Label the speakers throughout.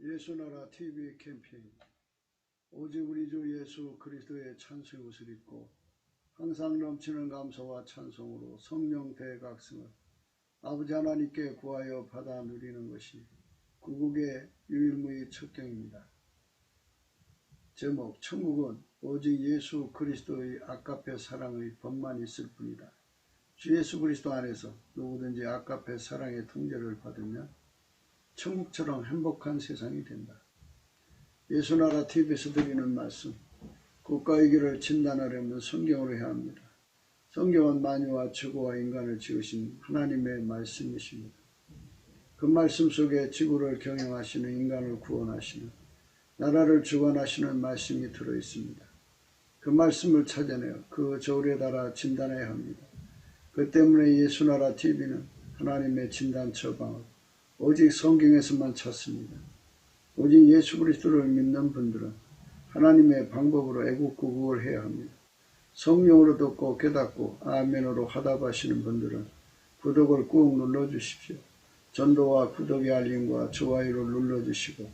Speaker 1: 예수나라 TV 캠페인 오직 우리 주 예수 그리스도의 찬송의 옷을 입고 항상 넘치는 감사와 찬송으로 성령 대각성을 아버지 하나님께 구하여 받아 누리는 것이 구국의 유일무이 첩경입니다. 제목 천국은 오직 예수 그리스도의 아가페 사랑의 법만 있을 뿐이다. 주 예수 그리스도 안에서 누구든지 아가페 사랑의 통제를 받으면 천국처럼 행복한 세상이 된다. 예수나라 TV에서 드리는 말씀, 국가의 길을 진단하려면 성경으로 해야 합니다. 성경은 만유와 지구와 인간을 지으신 하나님의 말씀이십니다. 그 말씀 속에 지구를 경영하시는, 인간을 구원하시는, 나라를 주관하시는 말씀이 들어있습니다. 그 말씀을 찾아내어 그 저울에 달아 진단해야 합니다. 그 때문에 예수나라 TV는 하나님의 진단 처방을 오직 성경에서만 찾습니다. 오직 예수 그리스도를 믿는 분들은 하나님의 방법으로 애국구국을 해야 합니다. 성령으로 듣고 깨닫고 아멘으로 화답하시는 분들은 구독을 꾹 눌러주십시오. 전도와 구독의 알림과 좋아요를 눌러주시고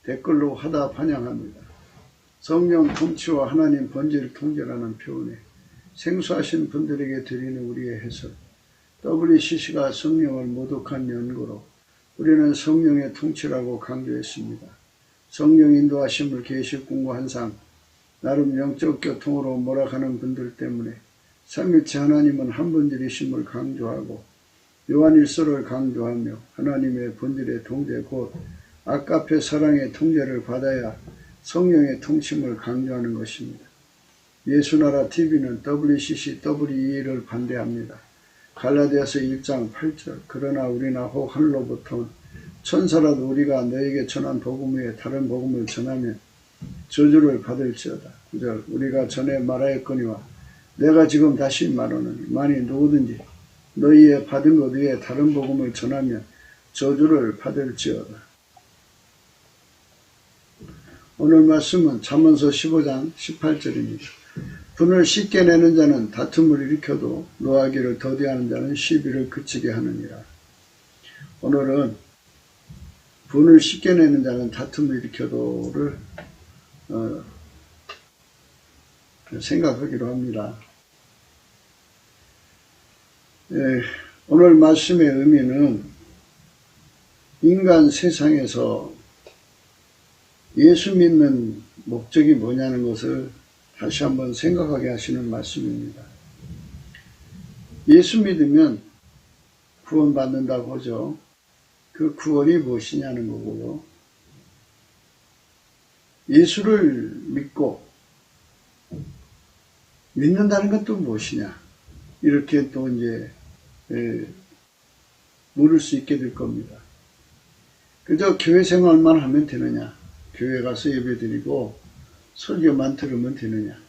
Speaker 1: 댓글로 화답 환영합니다. 성령 통치와 하나님 본질 통제라는 표현에 생소하신 분들에게 드리는 우리의 해설, WCC가 성령을 모독한 연구로 우리는 성령의 통치라고 강조했습니다. 성령 인도하심을 계시 공부한 상 나름 영적 교통으로 몰아가는 분들 때문에 삼위일체 하나님은 한 분들이심을 강조하고 요한일서를 강조하며 하나님의 본질의 통제 곧 아가페 사랑의 통제를 받아야 성령의 통치를 강조하는 것입니다. 예수나라 TV는 WCC, WE를 반대합니다. 갈라디아서 1장 8절 그러나 우리나 혹 하늘로부터 천사라도 우리가 너에게 전한 복음 외에 다른 복음을 전하면 저주를 받을지어다. 9절 우리가 전에 말하였거니와 내가 지금 다시 말하노니 만일 누구든지 너희의 받은 것 외에 다른 복음을 전하면 저주를 받을지어다. 오늘 말씀은 잠언서 15장 18절입니다. 분을 쉽게 내는 자는 다툼을 일으켜도 노하기를 더디하는 자는 시비를 그치게 하느니라. 오늘은 분을 쉽게 내는 자는 다툼을 일으켜도를 생각하기로 합니다. 오늘 말씀의 의미는 인간 세상에서 예수 믿는 목적이 뭐냐는 것을 다시 한번 생각하게 하시는 말씀입니다. 예수 믿으면 구원받는다고 하죠. 그 구원이 무엇이냐는 거고요. 예수를 믿는다는 것도 무엇이냐. 이렇게 또 이제 물을 수 있게 될 겁니다. 그저 교회 생활만 하면 되느냐. 교회 가서 예배 드리고 설교만 들으면 되느냐.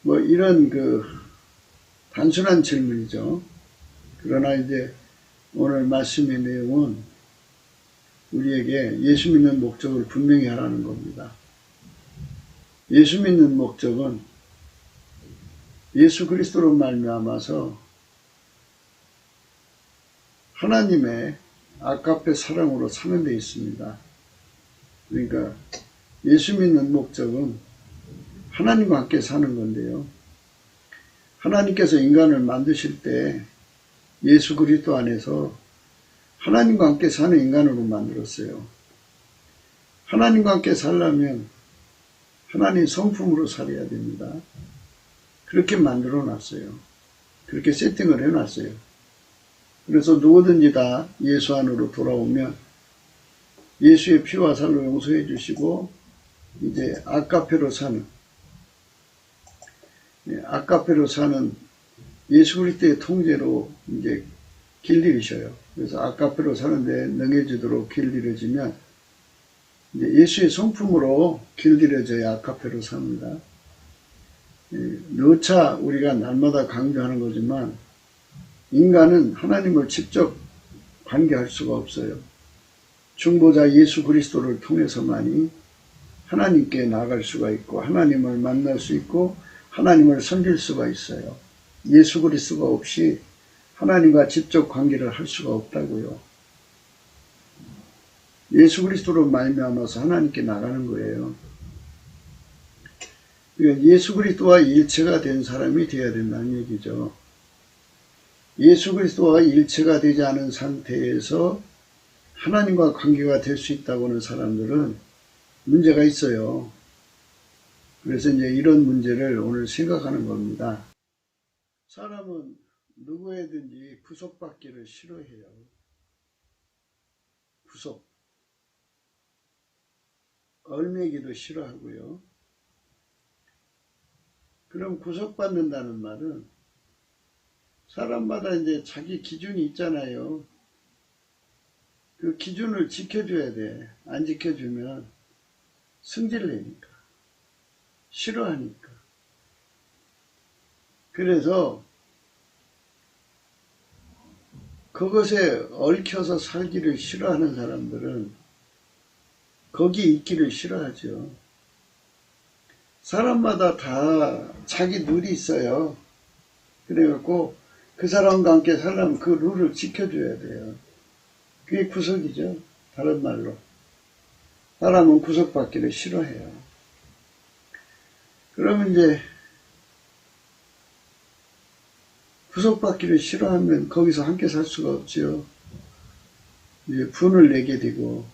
Speaker 1: 이런 단순한 질문이죠. 그러나 이제 오늘 말씀의 내용은 우리에게 예수 믿는 목적을 분명히 하라는 겁니다. 예수 믿는 목적은 예수 그리스도로 말미암아서 하나님의 아가페 사랑으로 사는 데 있습니다. 그러니까 예수 믿는 목적은 하나님과 함께 사는 건데요. 하나님께서 인간을 만드실 때 예수 그리스도 안에서 하나님과 함께 사는 인간으로 만들었어요. 하나님과 함께 살려면 하나님 성품으로 살아야 됩니다. 그렇게 만들어 놨어요. 그렇게 세팅을 해놨어요. 그래서 누구든지 다 예수 안으로 돌아오면 예수의 피와 살로 용서해 주시고 이제 아가페로 사는 예수 그리스도의 통제로 이제 길들이셔요. 그래서 아가페로 사는데 능해지도록 길들여지면 이제 예수의 성품으로 길들여져야 아가페로 삽니다. 누차 우리가 날마다 강조하는 거지만 인간은 하나님을 직접 관계할 수가 없어요. 중보자 예수 그리스도를 통해서만이 하나님께 나아갈 수가 있고 하나님을 만날 수 있고 하나님을 섬길 수가 있어요. 예수 그리스도가 없이 하나님과 직접 관계를 할 수가 없다고요. 예수 그리스도로 말미암아서 하나님께 나가는 거예요. 그러니까 예수 그리스도와 일체가 된 사람이 되어야 된다는 얘기죠. 예수 그리스도와 일체가 되지 않은 상태에서 하나님과 관계가 될 수 있다고 하는 사람들은 문제가 있어요. 그래서 이제 이런 문제를 오늘 생각하는 겁니다. 사람은 누구에든지 구속받기를 싫어해요. 구속. 얽매기도 싫어하고요. 그럼 구속받는다는 말은 사람마다 이제 자기 기준이 있잖아요. 그 기준을 지켜줘야 돼. 안 지켜주면 승질내니까. 싫어하니까. 그래서 그것에 얽혀서 살기를 싫어하는 사람들은 거기 있기를 싫어하죠. 사람마다 다 자기 룰이 있어요. 그래갖고 그 사람과 함께 살려면 그 룰을 지켜줘야 돼요. 그게 구속이죠. 다른 말로. 사람은 구속받기를 싫어해요. 그러면 이제 구속받기를 싫어하면 거기서 함께 살 수가 없죠. 이제 분을 내게 되고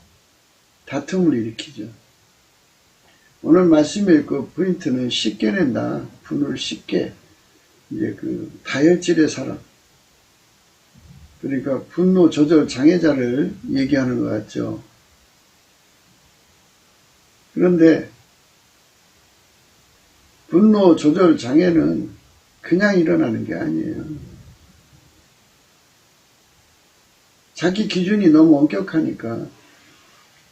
Speaker 1: 다툼을 일으키죠. 오늘 말씀의 그 포인트는 쉽게 낸다. 분을 쉽게. 이제 그 다혈질의 사람. 그러니까 분노 조절 장애자를 얘기하는 것 같죠. 그런데 분노 조절 장애는 그냥 일어나는 게 아니에요. 자기 기준이 너무 엄격하니까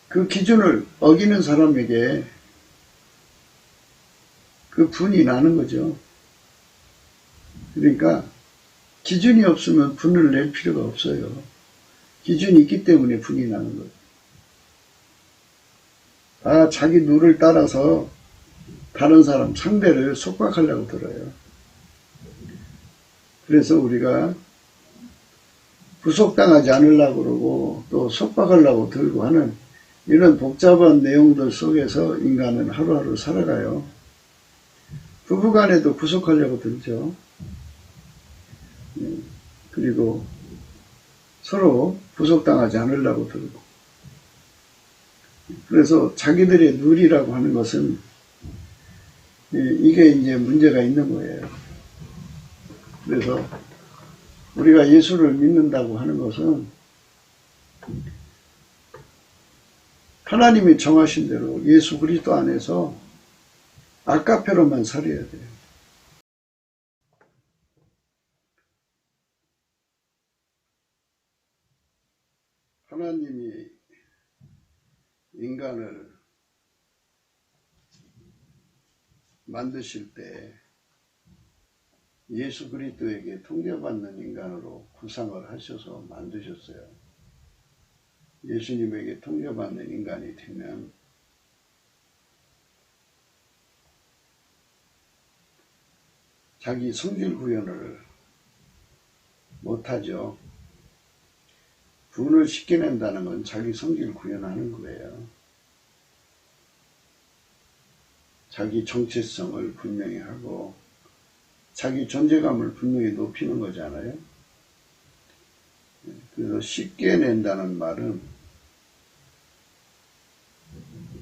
Speaker 1: 그 기준을 어기는 사람에게 그 분이 나는 거죠. 그러니까 기준이 없으면 분을 낼 필요가 없어요. 기준이 있기 때문에 분이 나는 거죠. 아, 자기 룰을 따라서 다른 사람, 상대를 속박하려고 들어요. 그래서 우리가 구속당하지 않으려고 그러고 또 속박하려고 들고 하는 이런 복잡한 내용들 속에서 인간은 하루하루 살아가요. 부부간에도 구속하려고 들죠. 그리고 서로 구속당하지 않으려고 들고. 그래서 자기들의 룰이라고 하는 것은 이게 이제 문제가 있는 거예요. 그래서 우리가 예수를 믿는다고 하는 것은 하나님이 정하신 대로 예수 그리스도 안에서 아까페로만 살아야 돼요. 하나님이 인간을 만드실 때 예수 그리스도에게 통제받는 인간으로 구상을 하셔서 만드셨어요. 예수님에게 통제받는 인간이 되면 자기 성질 구현을 못하죠. 분을 쉽게 낸다는 건 자기 성질 구현하는 거예요. 자기 정체성을 분명히 하고 자기 존재감을 분명히 높이는 거잖아요. 그래서 쉽게 낸다는 말은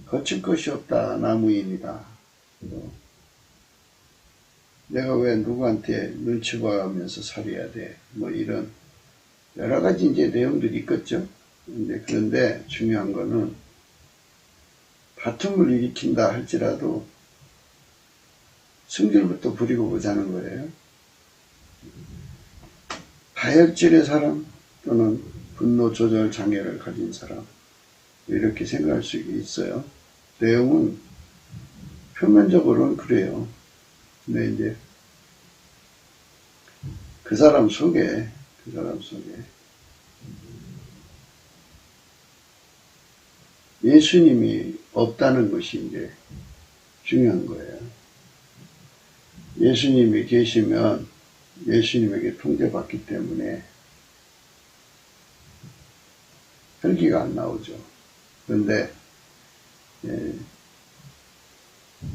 Speaker 1: 거칠 것이 없다, 나무인이다. 내가 왜 누구한테 눈치 봐가면서 살아야 돼? 뭐 이런 여러 가지 이제 내용들이 있겠죠. 그런데 중요한 거는 다툼을 일으킨다 할지라도 승질부터 부리고 보자는 거예요. 다혈질의 사람 또는 분노 조절 장애를 가진 사람 이렇게 생각할 수 있어요. 내용은 표면적으로는 그래요. 근데 이제 그 사람 속에 예수님이 없다는 것이 이제 중요한 거예요. 예수님이 계시면 예수님에게 통제받기 때문에 혈기가 안 나오죠. 그런데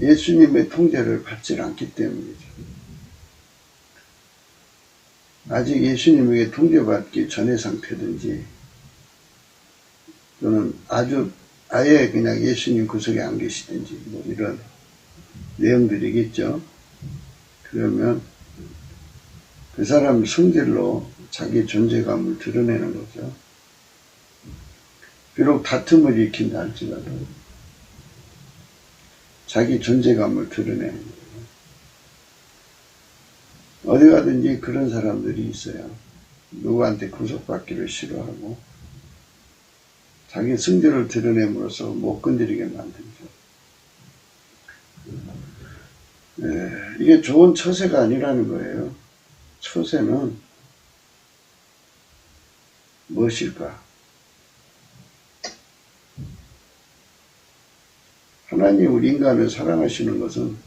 Speaker 1: 예수님의 통제를 받지 않기 때문이죠. 아직 예수님에게 통제받기 전의 상태든지 또는 아예 그냥 예수님 구석에 안 계시든지 뭐 이런 내용들이겠죠. 그러면 그 사람 성질로 자기 존재감을 드러내는 거죠. 비록 다툼을 일으킨다 할지라도 자기 존재감을 드러내는 거예요. 어디 가든지 그런 사람들이 있어요. 누구한테 구속받기를 싫어하고 자기 성질을 드러냄으로써 못 건드리게 만들죠. 이게 좋은 처세가 아니라는 거예요. 처세는 무엇일까? 하나님 우리 인간을 사랑하시는 것은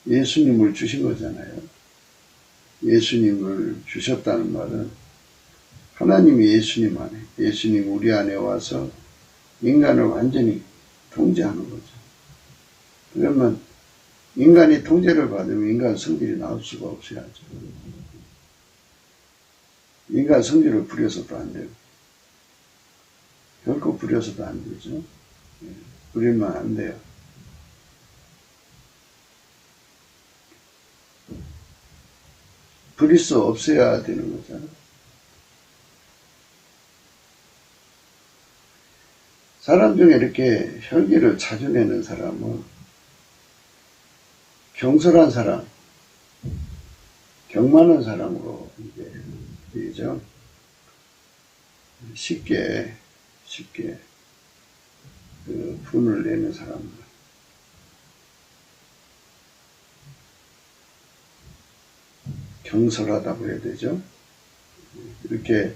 Speaker 1: 예수님을 주신 거잖아요. 예수님을 주셨다는 말은 하나님이 예수님 안에, 예수님 우리 안에 와서 인간을 완전히 통제하는 거죠. 그러면 인간이 통제를 받으면 인간 성질이 나올 수가 없어야죠. 인간 성질을 부려서도 안 되고 결코 부려서도 안 되죠. 부리면 안 돼요. 부릴 수 없어야 되는 거잖아요. 사람 중에 이렇게 혈기를 자주 내는 사람은 경솔한 사람, 경만한 사람으로 이제 되죠. 쉽게 그 분을 내는 사람들. 경솔하다고 해야 되죠. 이렇게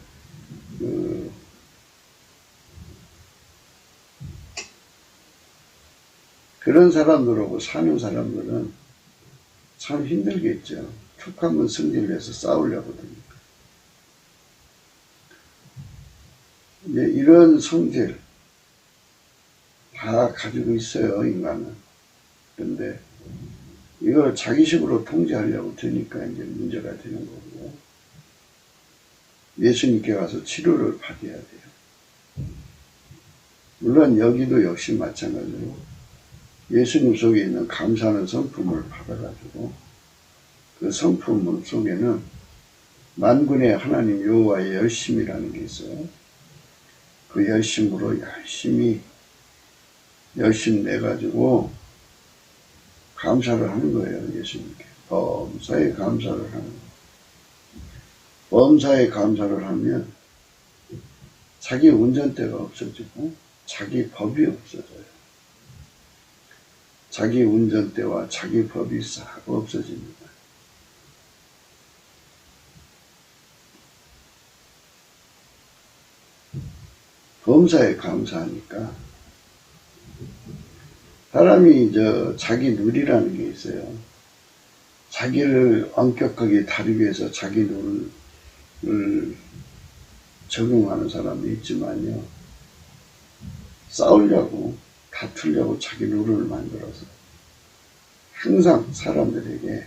Speaker 1: 그런 사람들하고 사는 사람들은 참 힘들겠죠. 툭 한번 승질내서 싸우려고 하니까. 이제 이런 성질 다 가지고 있어요, 인간은. 근데 이걸 자기식으로 통제하려고 드니까 이제 문제가 되는 거고, 예수님께 가서 치료를 받아야 돼요. 물론 여기도 역시 마찬가지로 예수님 속에 있는 감사하는 성품을 받아가지고 그 성품 속에는 만군의 하나님 여호와의 열심이라는 게 있어요. 그 열심으로 열심 내가지고 감사를 하는 거예요. 예수님께 범사에 감사를 하는 거예요. 범사에 감사를 하면 자기 운전대가 없어지고 자기 법이 없어져요. 자기 운전대와 자기 법이 싹 없어집니다. 범사에 감사하니까 사람이 자기 누리라는 게 있어요. 자기를 엄격하게 다루기 위해서 자기 누를 적용하는 사람도 있지만요. 싸우려고 다투려고 자기 룰을 만들어서 항상 사람들에게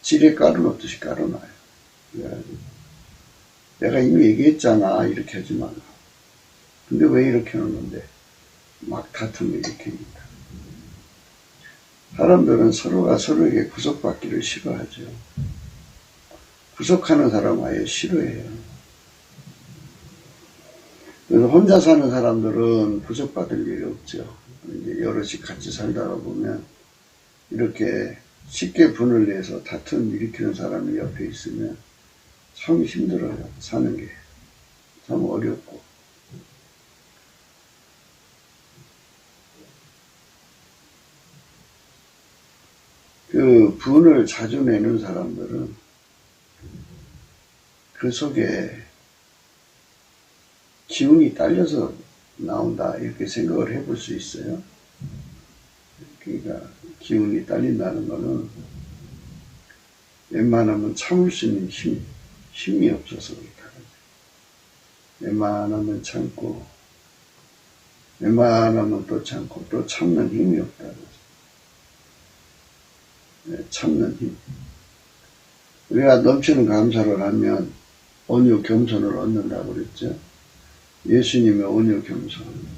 Speaker 1: 지레 깔아놓듯이 깔아놔요. 내가 이미 얘기했잖아 이렇게 하지 말라. 근데 왜 이렇게 하는데 막 다툼을 일으킵니다. 사람들은 서로가 서로에게 구속받기를 싫어하죠. 구속하는 사람 아예 싫어해요. 그래서 혼자 사는 사람들은 구속받을 일이 없죠. 이제 여럿이 같이 살다가 보면 이렇게 쉽게 분을 내서 다툼 일으키는 사람이 옆에 있으면 참 힘들어요. 사는 게 참 어렵고. 그 분을 자주 내는 사람들은 그 속에 기운이 딸려서 나온다 이렇게 생각을 해볼 수 있어요. 그러니까 기운이 딸린다는 거는 웬만하면 참을 수 있는 힘이 없어서 그렇다. 웬만하면 참고 웬만하면 또 참고 또 참는 힘이 없다. 참는 힘. 우리가 넘치는 감사를 하면 온유 겸손을 얻는다고 그랬죠. 예수님의 온유 겸손.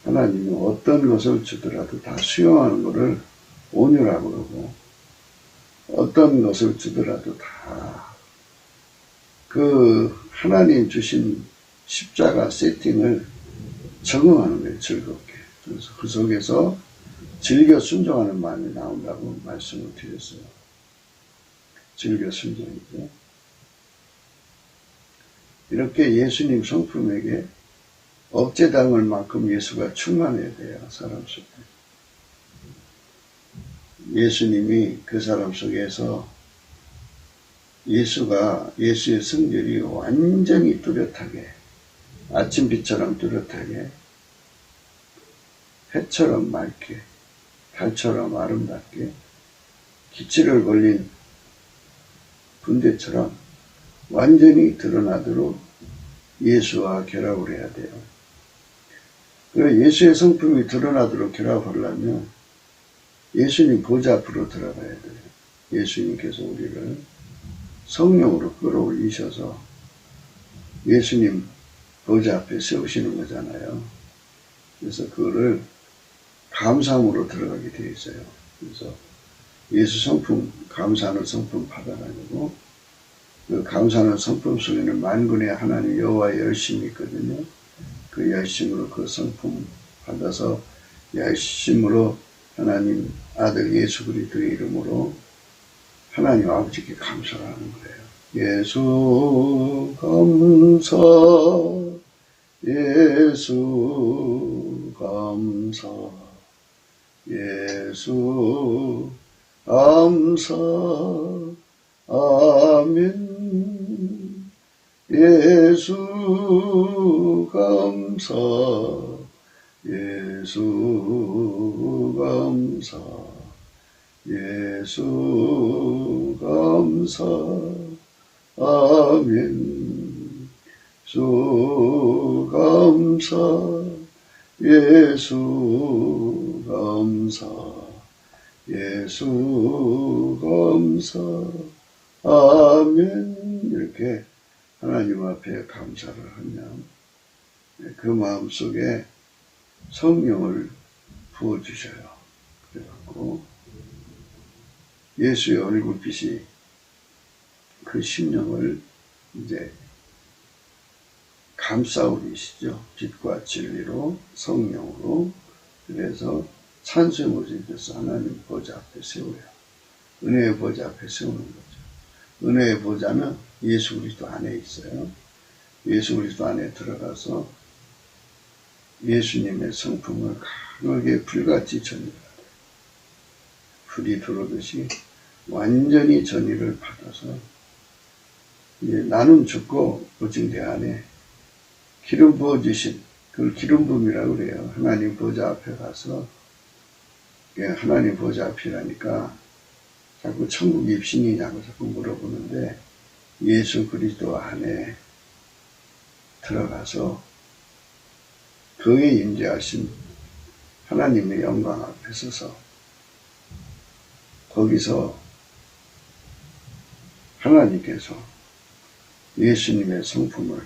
Speaker 1: 하나님은 어떤 것을 주더라도 다 수용하는 것을 온유라고 그러고, 어떤 것을 주더라도 다 그 하나님 주신 십자가 세팅을 적응하는 거예요. 즐겁게. 그래서 그 속에서 즐겨 순종하는 마음이 나온다고 말씀을 드렸어요. 즐겨 순종이죠. 이렇게 예수님 성품에게 억제당할 만큼 예수가 충만해야 돼요. 사람 속에. 예수님이 그 사람 속에서 예수의 성결이 완전히 뚜렷하게, 아침빛처럼 뚜렷하게, 해처럼 맑게, 달처럼 아름답게, 기치를 걸린 군대처럼 완전히 드러나도록 예수와 결합을 해야 돼요. 그래서 예수의 성품이 드러나도록 결합하려면 예수님 보좌 앞으로 들어가야 돼요. 예수님께서 우리를 성령으로 끌어올리셔서 예수님 보좌 앞에 세우시는 거잖아요. 그래서 그거를 감사함으로 들어가게 되어 있어요. 그래서 예수 성품, 감사하는 성품 받아가지고 그 감사하는 성품 속에는 만군의 하나님 여호와의 열심이 있거든요. 그 열심으로 그 성품 받아서 열심으로 하나님 아들 예수 그리스도의 이름으로 하나님 아버지께 감사를 하는 거예요. 예수 감사, 예수 감사, 예수 감사, 아멘. 예수 감사, 예수 감사, 예수 감사, 아멘. 수 감사, 예수 감사, 예수 감사, 아멘. 이렇게 하나님 앞에 감사를 하면 그 마음속에 성령을 부어주셔요. 그래갖고 예수의 얼굴빛이 그 심령을 이제 감싸오리시죠. 빛과 진리로, 성령으로. 그래서 찬수의 모습에서 하나님 보좌 앞에 세워요. 은혜의 보좌 앞에 세우는 거죠. 은혜의 보좌는 예수 그리스도 안에 있어요. 예수 그리스도 안에 들어가서 예수님의 성품을 강하게 불같이 전이해요. 불이 들어오듯이 완전히 전이를 받아서 이제 나는 죽고 오직 내 안에 기름 부어주신 그걸 기름 부음이라고 그래요. 하나님 보좌 앞에 가서 하나님 보좌 앞이라니까 자꾸 천국 입신이냐고 자꾸 물어보는데 예수 그리스도 안에 들어가서 그에 임재하신 하나님의 영광 앞에 서서 거기서 하나님께서 예수님의 성품을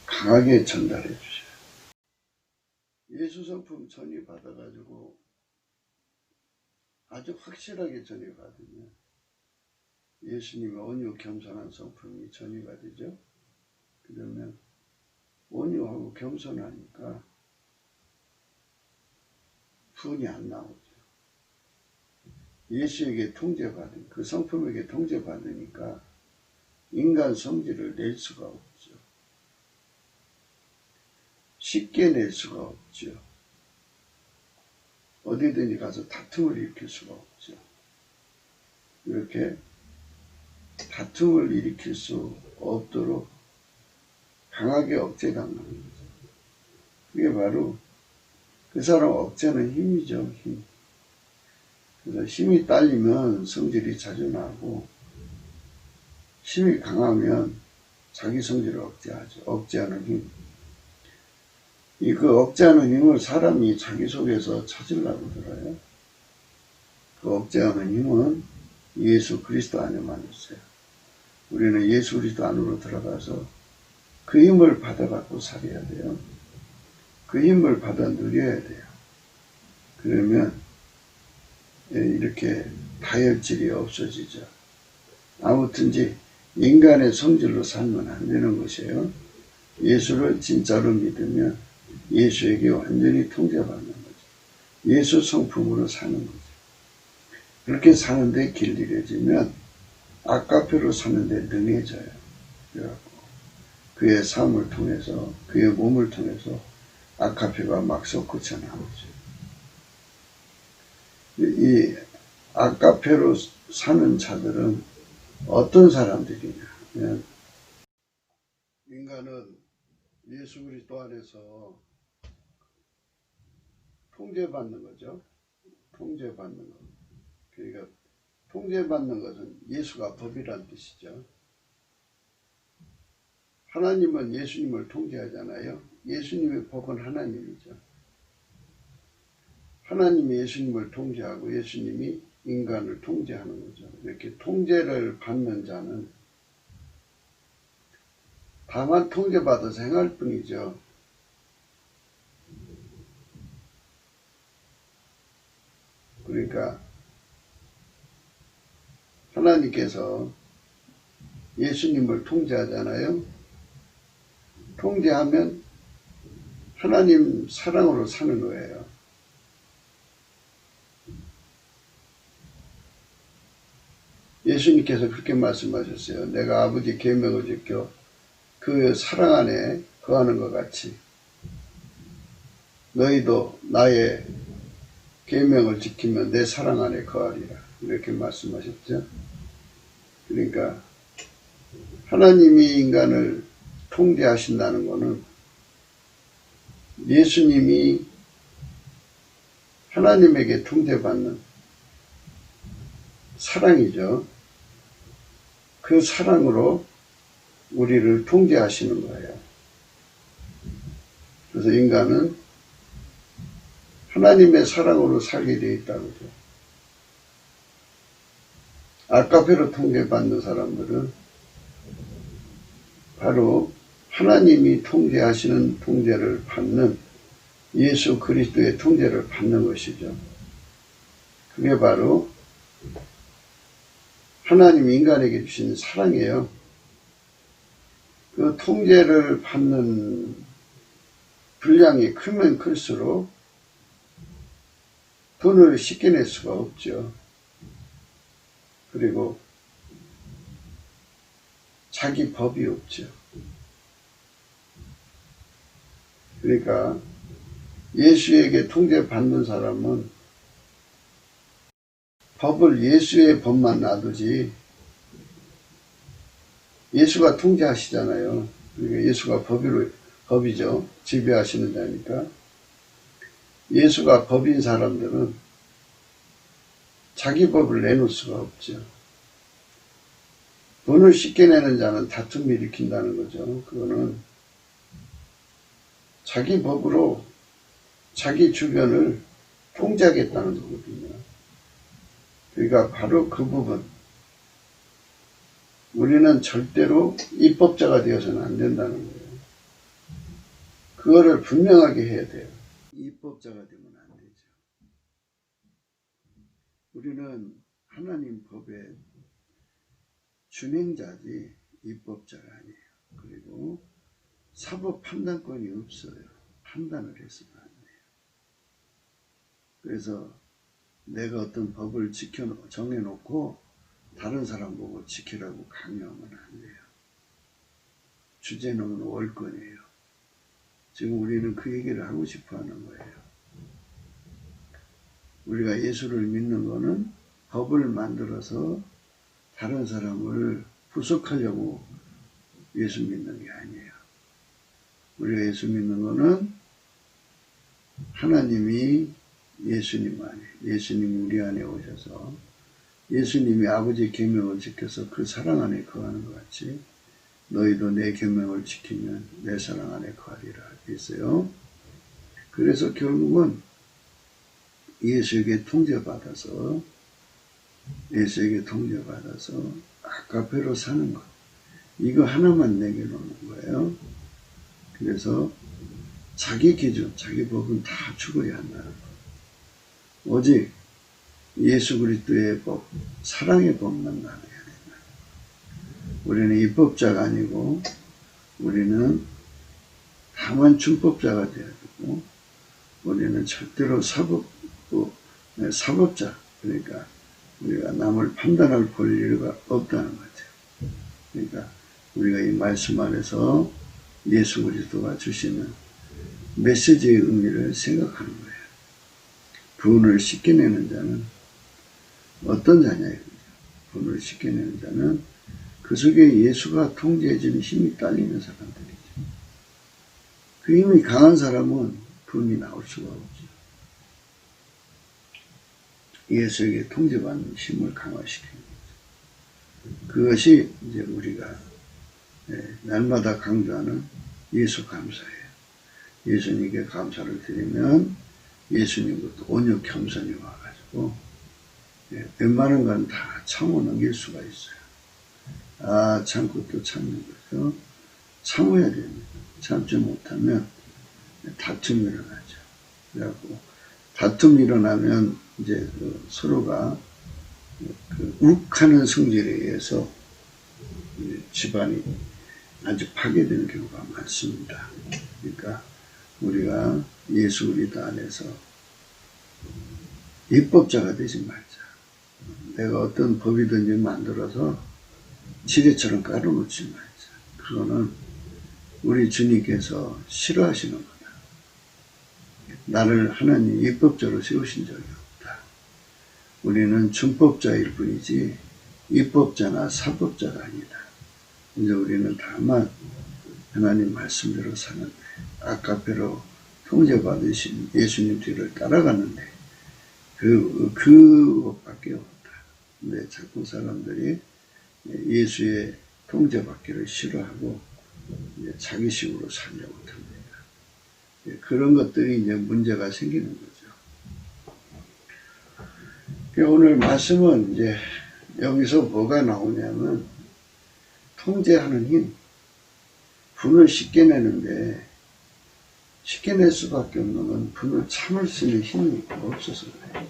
Speaker 1: 강하게 전달해 주셔요. 예수 성품 전이 받아가지고 아주 확실하게 전이 받으면 예수님의 온유 겸손한 성품이 전이가 되죠. 그러면 온유하고 겸손하니까 분이 안 나오죠. 예수에게 통제받은 그 성품에게 통제받으니까 인간 성질을 낼 수가 없죠. 쉽게 낼 수가 없죠. 어디든지 가서 다툼을 일으킬 수가 없죠. 이렇게 다툼을 일으킬 수 없도록 강하게 억제당하는 거죠. 그게 바로 그 사람 억제는 힘이죠. 힘. 그래서 힘이 딸리면 성질이 자주 나고 힘이 강하면 자기 성질을 억제하죠. 억제하는 힘. 그 억제하는 힘을 사람이 자기 속에서 찾으려고 들어요. 그 억제하는 힘은 예수 그리스도 안에만 있어요. 우리는 예수 그리스도 안으로 들어가서 그 힘을 받아갖고 살아야 돼요. 그 힘을 받아 누려야 돼요. 그러면 이렇게 다혈질이 없어지죠. 아무튼지 인간의 성질로 살면 안 되는 것이에요. 예수를 진짜로 믿으면 예수에게 완전히 통제받는 거죠. 예수 성품으로 사는 거죠. 그렇게 사는데 길들여지면 아까페로 사는데 능해져요. 그래갖고 그의 삶을 통해서, 그의 몸을 통해서 아카페가 막 솟구쳐 나오죠. 이 아카페로 사는 자들은 어떤 사람들이냐 하면, 인간은 예수 그리스도 안에서 통제받는 거죠. 통제받는 것. 그러니까 통제받는 것은 예수가 법이란 뜻이죠. 하나님은 예수님을 통제하잖아요. 예수님의 법은 하나님이죠. 하나님이 예수님을 통제하고 예수님이 인간을 통제하는 거죠. 이렇게 통제를 받는 자는 다만 통제받아서 행할 뿐이죠. 그러니까 하나님께서 예수님을 통제하잖아요. 통제하면 하나님 사랑으로 사는 거예요. 예수님께서 그렇게 말씀하셨어요. 내가 아버지 계명을 지켜 그 사랑 안에 거하는 것 같이 너희도 나의 계명을 지키면 내 사랑 안에 거하리라. 이렇게 말씀하셨죠. 그러니까 하나님이 인간을 통제하신다는 것은 예수님이 하나님에게 통제받는 사랑이죠. 그 사랑으로 우리를 통제하시는 거예요. 그래서 인간은 하나님의 사랑으로 살게 되어 있다고요. 아카페로 통제받는 사람들은 바로 하나님이 통제하시는 통제를 받는 예수 그리스도의 통제를 받는 것이죠. 그게 바로 하나님이 인간에게 주신 사랑이에요. 그 통제를 받는 분량이 크면 클수록 돈을 쉽게 낼 수가 없죠. 그리고 자기 법이 없죠. 그러니까 예수에게 통제받는 사람은 법을 예수의 법만 놔두지, 예수가 통제하시잖아요. 그러니까 예수가 법이죠. 지배하시는 자니까. 예수가 법인 사람들은 자기 법을 내놓을 수가 없죠. 돈을 쉽게 내는 자는 다툼을 일으킨다는 거죠. 그거는 자기 법으로 자기 주변을 통제하겠다는 거거든요. 그러니까 바로 그 부분. 우리는 절대로 입법자가 되어서는 안 된다는 거예요. 그거를 분명하게 해야 돼요. 입법자가 되면 안 되죠. 우리는 하나님 법의 준행자지 입법자가 아니에요. 그리고 사법 판단권이 없어요. 판단을 해서는 안 돼요. 그래서 내가 어떤 법을 정해놓고 다른 사람 보고 지키라고 강요하면 안 돼요. 주제는 월권이에요. 지금 우리는 그 얘기를 하고 싶어 하는 거예요. 우리가 예수를 믿는 거는 법을 만들어서 다른 사람을 구속하려고 예수 믿는 게 아니에요. 우리가 예수 믿는 거는 하나님이 예수님 안에, 예수님 우리 안에 오셔서 예수님이 아버지의 계명을 지켜서 그 사랑 안에 거하는 것 같이 너희도 내 계명을 지키면 내 사랑 안에 거하리라 했어요. 그래서 결국은 예수에게 통제받아서 아카페로 사는 것, 이거 하나만 내겨놓는 거예요. 그래서 자기 기준, 자기 법은 다 죽어야 한다는 거. 오직 예수 그리스도의 법, 사랑의 법만 나눠야 된다. 우리는 입법자가 아니고 우리는 다만 준법자가 되어야 되고, 우리는 절대로 사법자, 그러니까 우리가 남을 판단할 권리가 없다는 거죠. 그러니까 우리가 이 말씀 안에서 예수 그리스도가 주시는 메시지의 의미를 생각하는 거예요. 분을 씻겨내는 자는 어떤 자냐? 분을 씻겨내는 자는 그 속에 예수가 통제해주는 힘이 딸리는 사람들이죠. 그 힘이 강한 사람은 분이 나올 수가 없죠. 예수에게 통제받는 힘을 강화시키는 거죠. 그것이 이제 우리가 날마다 강조하는 예수 감사예요. 예수님께 감사를 드리면 예수님부터 온유 겸손히 와가지고 웬만한 건 다 참아 넘길 수가 있어요. 참고 또 참는 거죠. 참아야 됩니다. 참지 못하면 다툼이 일어나죠. 그래갖고 다툼이 일어나면 이제 서로가 욱하는 성질에 의해서 집안이 아주 파괴되는 경우가 많습니다. 그러니까 우리가 예수 그리스도 안에서 입법자가 되지 말자. 내가 어떤 법이든지 만들어서 지뢰처럼 깔아놓지 말자. 그거는 우리 주님께서 싫어하시는 거다. 나를 하나님 입법자로 세우신 적이 없다. 우리는 준법자일 뿐이지 입법자나 사법자가 아니다. 이제 우리는 다만 하나님 말씀대로 사는데, 아카페로 통제받으신 예수님 뒤를 따라가는데 그것밖에 없다. 근데 자꾸 사람들이 예수의 통제받기를 싫어하고 자기식으로 살려고 합니다. 그런 것들이 이제 문제가 생기는 거죠. 오늘 말씀은 이제 여기서 뭐가 나오냐면, 통제하는 힘, 분을 씻겨내는데, 씻겨낼 수밖에 없는 건 분을 참을 수 있는 힘이 없어서 그래요.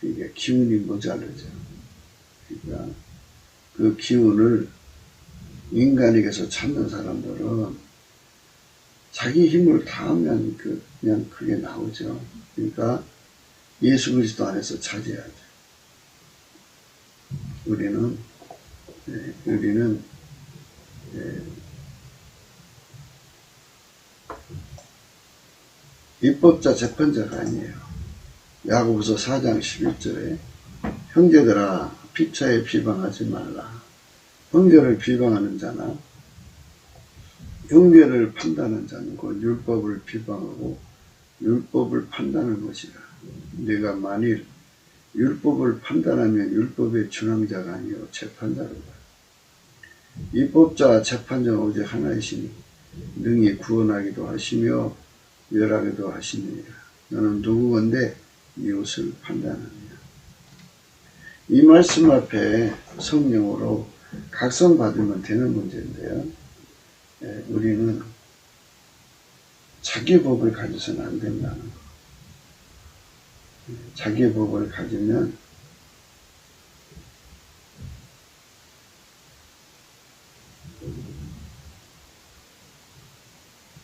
Speaker 1: 이게 기운이 모자르죠. 그러니까 그 기운을 인간에게서 찾는 사람들은 자기 힘을 다하면 그냥 그게 나오죠. 그러니까 예수 그리스도 안에서 찾아야죠. 우리는 입법자 재판자가 아니에요. 야고보서 4장 11절에 형제들아 피차에 비방하지 말라. 형제를 비방하는 자나 형제를 판단하는 자는 곧 율법을 비방하고 율법을 판단하는 것이라. 네가 만일 율법을 판단하면 율법의 준항자가 아니요 재판자로다. 입법자 재판자는 오직 하나이시니 능히 구원하기도 하시며 멸하기도 하시느니라. 너는 누구건데 이웃을 판단하느냐. 이 말씀 앞에 성령으로 각성받으면 되는 문제인데요. 우리는 자기 법을 가져서는 안 된다는 거. 자기 법을 가지면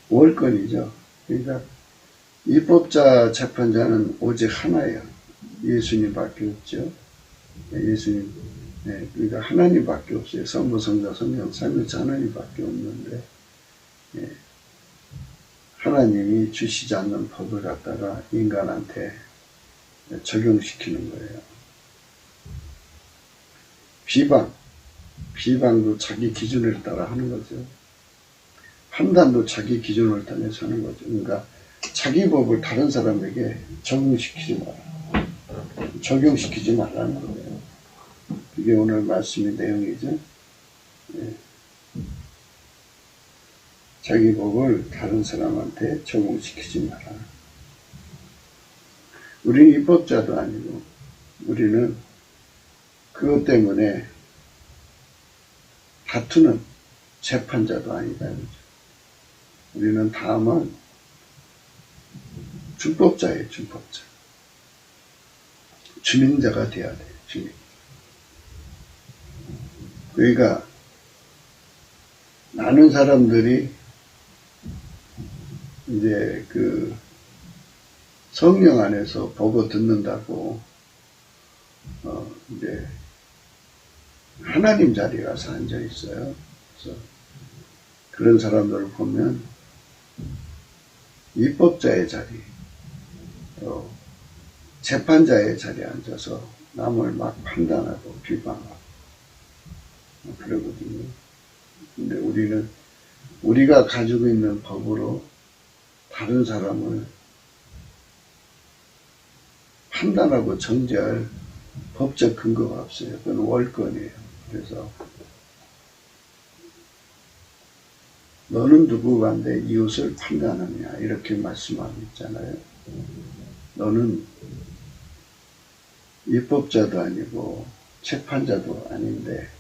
Speaker 1: 월권이죠. 그러니까 입법자 재판자는 오직 하나예요. 예수님밖에 없죠. 예수님, 그러니까 하나님밖에 없어요. 성부, 성자, 성령, 삼위일체 하나님밖에 없는데, 하나님이 주시지 않는 법을 갖다가 인간한테 적용시키는 거예요. 비방도 자기 기준을 따라 하는 거죠. 판단도 자기 기준을 따라서 하는 거죠. 그러니까 자기 법을 다른 사람에게 적용시키지 말라는 거예요. 그게 오늘 말씀의 내용이죠. 자기 법을 다른 사람한테 적용시키지 마라. 우리는 입법자도 아니고 우리는 그것 때문에 다투는 재판자도 아니다. 우리는 다만 준법자예요. 준법자. 주민자가 돼야 돼요. 주민. 그러니까 많은 사람들이 이제 그 성령 안에서 보고 듣는다고 이제 하나님 자리에 가서 앉아 있어요. 그래서 그런 사람들을 보면 입법자의 자리, 또 재판자의 자리에 앉아서 남을 막 판단하고 비방하고 그러거든요. 근데 우리는 우리가 가지고 있는 법으로 다른 사람을 판단하고 정죄할 법적 근거가 없어요. 그건 월권이에요. 그래서 너는 누구가 내 이웃을 판단하느냐 이렇게 말씀하고 있잖아요. 너는 입법자도 아니고 재판자도 아닌데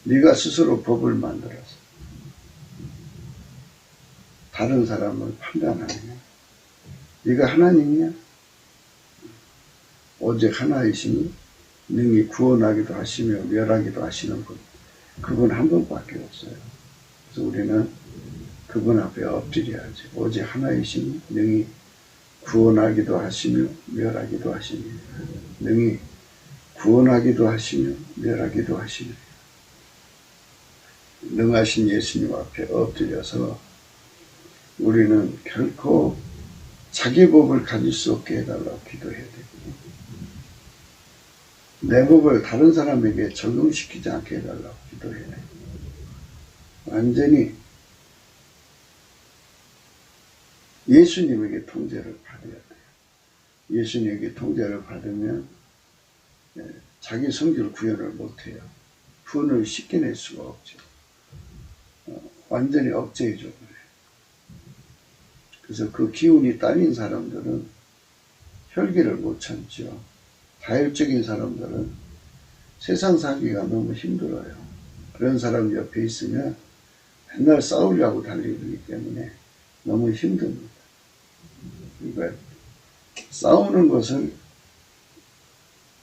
Speaker 1: 네가 스스로 법을 만들어서 다른 사람을 판단하느냐? 네가 하나님이냐? 오직 하나이시니 능히 구원하기도 하시며 멸하기도 하시는 분. 그분 한 분밖에 없어요. 그래서 우리는 그분 앞에 엎드려야지. 오직 하나이시니 능히 구원하기도 하시며 멸하기도 하시니 능히 구원하기도 하시며 멸하기도 하시니 능하신 예수님 앞에 엎드려서 우리는 결코 자기 법을 가질 수 없게 해달라고 기도해야 되고 내 법을 다른 사람에게 적용시키지 않게 해달라고 기도해야 되고 완전히 예수님에게 통제를 받아야 돼요. 예수님에게 통제를 받으면 자기 성질 구현을 못해요. 분을 씻겨낼 수가 없죠. 완전히 억제해 줘버려요. 그래서 그 기운이 딸린 사람들은 혈기를 못 참죠. 다혈적인 사람들은 세상 살기가 너무 힘들어요. 그런 사람 옆에 있으면 맨날 싸우려고 달리기 때문에 너무 힘듭니다. 그러니까 싸우는 것을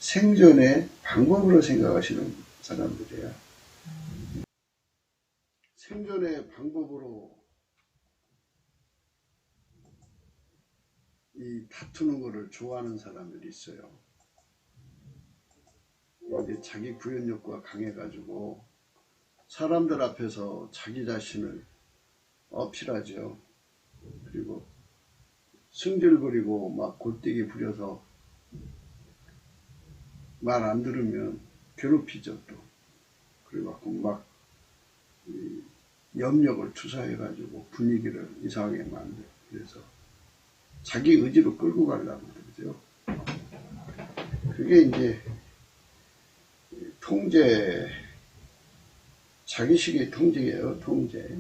Speaker 1: 생존의 방법으로 생각하시는 사람들이에요. 생존의 방법으로 이 다투는 것을 좋아하는 사람들이 있어요. 이제 자기 구현 욕구가 강해가지고 사람들 앞에서 자기 자신을 어필하죠. 그리고 승질부리고 막 골때기 부려서 말 안 들으면 괴롭히죠 또. 그래갖고 막 염력을 투사해가지고 분위기를 이상하게 만들어요. 그래서 자기 의지로 끌고 가려고 그러죠. 그게 이제 통제, 자기식의 통제예요. 통제.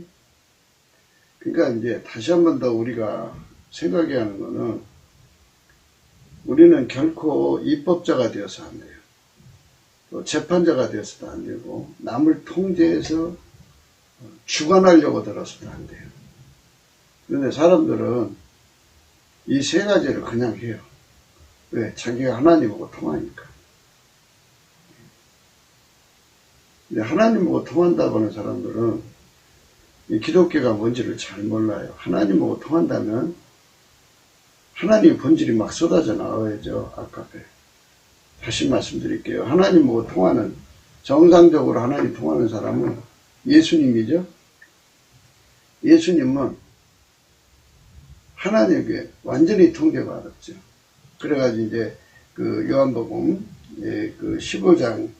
Speaker 1: 그러니까 이제 다시 한 번 더 우리가 생각해야 하는 거는 우리는 결코 입법자가 되어서 안 돼요. 또 재판자가 되어서도 안 되고 남을 통제해서 주관하려고 들어서도 안 돼요. 그런데 사람들은 이 세 가지를 그냥 해요. 왜? 자기가 하나님하고 통하니까. 근데 하나님하고 통한다고 하는 사람들은 이 기독교가 뭔지를 잘 몰라요. 하나님하고 통한다면 하나님의 본질이 막 쏟아져 나와야죠. 아까에. 다시 말씀드릴게요. 하나님하고 통하는, 정상적으로 하나님 통하는 사람은 예수님이죠. 예수님은 하나님에게 완전히 통제받았죠. 그래가지고 이제 그 요한복음 그 15장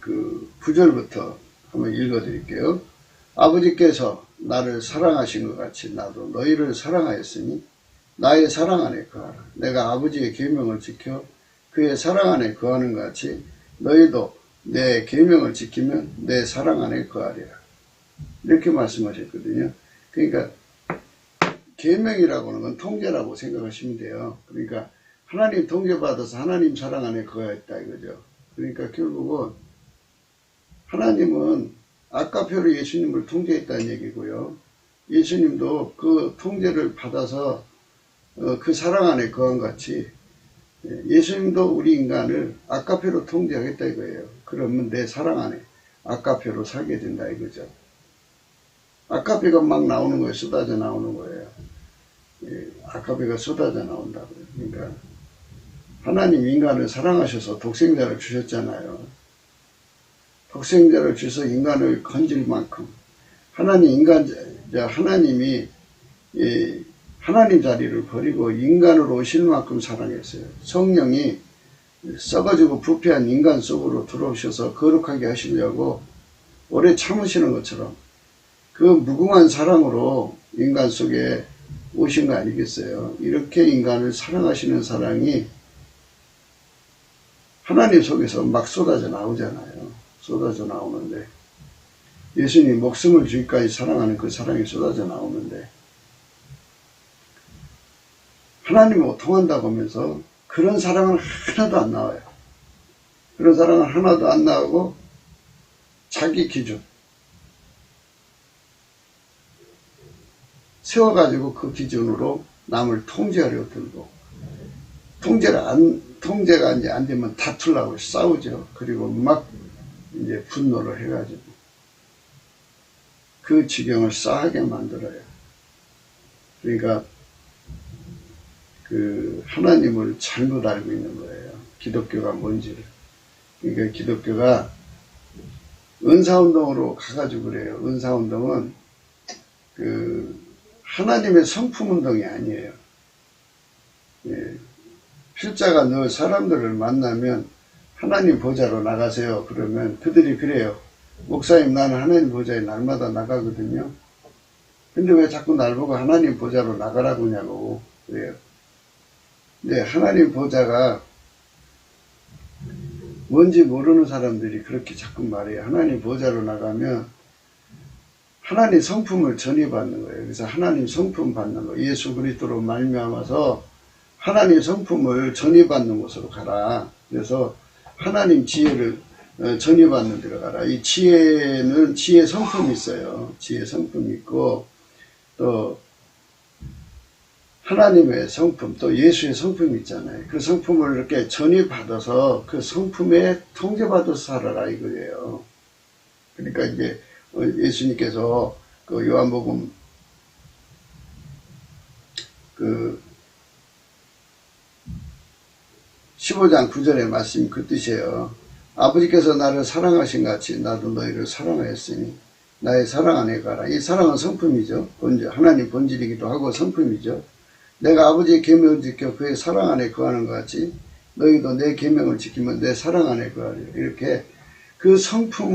Speaker 1: 그 9절부터 한번 읽어드릴게요. 아버지께서 나를 사랑하신 것 같이 나도 너희를 사랑하였으니 나의 사랑 안에 거하라. 내가 아버지의 계명을 지켜 그의 사랑 안에 거하는 것 같이 너희도 내 계명을 지키면 내 사랑 안에 거하리라. 이렇게 말씀하셨거든요. 그러니까 계명이라고 하는 건 통제라고 생각하시면 돼요. 그러니까 하나님 통제받아서 하나님 사랑 안에 거하였다 이거죠. 그러니까 결국은 하나님은 아까표로 예수님을 통제했다는 얘기고요. 예수님도 그 통제를 받아서 그 사랑 안에 거한 같이 예수님도 우리 인간을 아까표로 통제하겠다 이거예요. 그러면 내 사랑 안에 아까표로 살게 된다 이거죠. 아까표가 막 나오는 거예요. 쏟아져 나오는 거예요. 아까표가 쏟아져 나온다고요. 그러니까 하나님 인간을 사랑하셔서 독생자를 주셨잖아요. 독생자를 주셔서 인간을 건질 만큼 하나님이 하나님 자리를 버리고 인간으로 오실 만큼 사랑했어요. 성령이 썩어지고 부패한 인간 속으로 들어오셔서 거룩하게 하시려고 오래 참으시는 것처럼 그 무궁한 사랑으로 인간 속에 오신 거 아니겠어요? 이렇게 인간을 사랑하시는 사랑이 하나님 속에서 막 쏟아져 나오잖아요. 쏟아져 나오는데 예수님 목숨을 주기까지 사랑하는 그 사랑이 쏟아져 나오는데 하나님하고 통한다고 하면서 그런 사랑은 하나도 안 나와요. 그런 사랑은 하나도 안 나오고 자기 기준 세워가지고 그 기준으로 남을 통제하려고 들고 통제가 이제 안 되면 다투려고 싸우죠. 그리고 막 이제 분노를 해가지고 그 지경을 싸하게 만들어요. 그러니까 그 하나님을 잘못 알고 있는 거예요. 기독교가 뭔지를. 그러니까 기독교가 은사운동으로 가가지고 그래요. 은사운동은 그 하나님의 성품운동이 아니에요. 필자가 너 사람들을 만나면 하나님 보좌로 나가세요. 그러면 그들이 그래요. 목사님 나는 하나님 보좌에 날마다 나가거든요. 근데 왜 자꾸 날 보고 하나님 보좌로 나가라고 하냐고 그래요. 근데 하나님 보좌가 뭔지 모르는 사람들이 그렇게 자꾸 말해요. 하나님 보좌로 나가면 하나님 성품을 전이받는 거예요. 그래서 하나님 성품 받는 거예요. 예수 그리스도로 말미암아서 하나님 성품을 전이받는 곳으로 가라. 그래서 하나님 지혜를 전이받는 데로 가라. 이 지혜는 지혜 성품이 있어요. 지혜 성품이 있고 또 하나님의 성품 또 예수의 성품이 있잖아요. 그 성품을 이렇게 전이받아서 그 성품에 통제받아서 살아라 이거예요. 그러니까 이제 예수님께서 그 요한복음 그 15장 9절의 말씀이 그 뜻이에요. 아버지께서 나를 사랑하신 같이 나도 너희를 사랑하였으니 나의 사랑 안에 가라. 이 사랑은 성품이죠. 하나님 본질이기도 하고 성품이죠. 내가 아버지의 계명을 지켜 그의 사랑 안에 거하는 것 같이 너희도 내 계명을 지키면 내 사랑 안에 거하리라. 이렇게 그 성품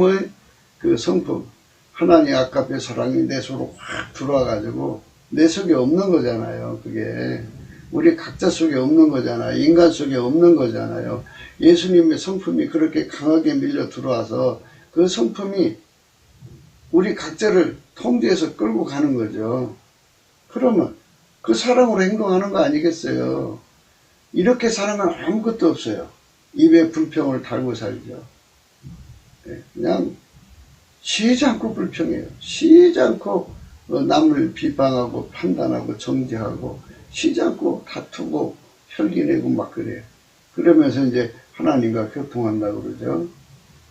Speaker 1: 하나님 아까의 사랑이 내 속으로 확 들어와가지고 내 속에 없는 거잖아요. 그게 우리 각자 속에 없는 거잖아요. 인간 속에 없는 거잖아요. 예수님의 성품이 그렇게 강하게 밀려 들어와서 그 성품이 우리 각자를 통제해서 끌고 가는 거죠. 그러면 그 사랑으로 행동하는 거 아니겠어요? 이렇게 사랑은 아무것도 없어요. 입에 불평을 달고 살죠. 그냥 쉬지 않고 불평해요. 쉬지 않고 남을 비방하고 판단하고 정죄하고 쉬지 않고 다투고 혈기내고 막 그래요. 그러면서 이제 하나님과 교통한다고 그러죠.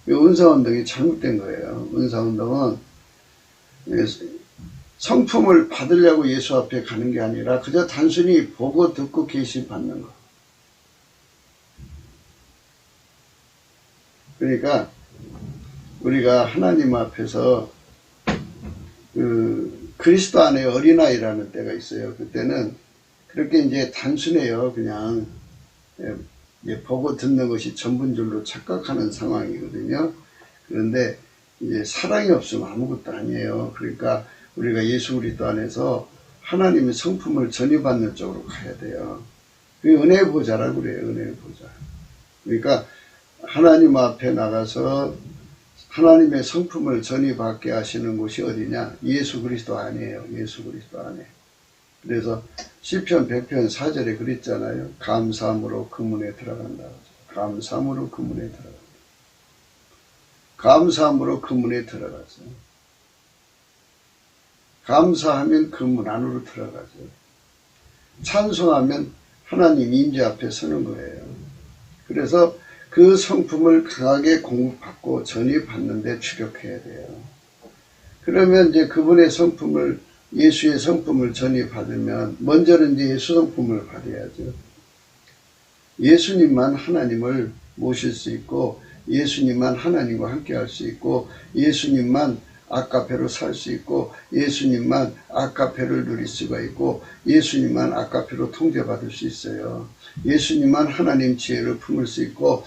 Speaker 1: 이 은사운동이 잘못된 거예요. 은사운동은 성품을 받으려고 예수 앞에 가는 게 아니라 그저 단순히 보고 듣고 계시 받는 거. 그러니까 우리가 하나님 앞에서 그리스도 안에 어린아이라는 때가 있어요. 그때는 그렇게 이제 단순해요. 그냥 보고 듣는 것이 전부인 줄로 착각하는 상황이거든요. 그런데 이제 사랑이 없으면 아무것도 아니에요. 그러니까 우리가 예수 그리스도 안에서 하나님의 성품을 전이받는 쪽으로 가야 돼요. 그게 은혜의 보좌라고 그래요. 은혜의 보좌. 그러니까 하나님 앞에 나가서 하나님의 성품을 전이받게 하시는 곳이 어디냐? 예수 그리스도 안이에요. 예수 그리스도 안에. 그래서 시편 100편 4절에 그랬잖아요. 감사함으로 그 문에 들어간다. 감사함으로 그 문에 들어간다. 감사함으로 그 문에 들어가죠. 감사하면 그 문 안으로 들어가죠. 찬송하면 하나님 임재 앞에 서는 거예요. 그래서 그 성품을 강하게 공급받고 전이받는데 추력해야 돼요. 그러면 이제 그분의 성품을, 예수의 성품을 전이받으면 먼저는 이제 예수 성품을 받아야죠. 예수님만 하나님을 모실 수 있고, 예수님만 하나님과 함께 할 수 있고, 예수님만 아카페로 살 수 있고, 예수님만 아카페를 누릴 수가 있고, 예수님만 아카페로 통제받을 수 있어요. 예수님만 하나님 지혜를 품을 수 있고,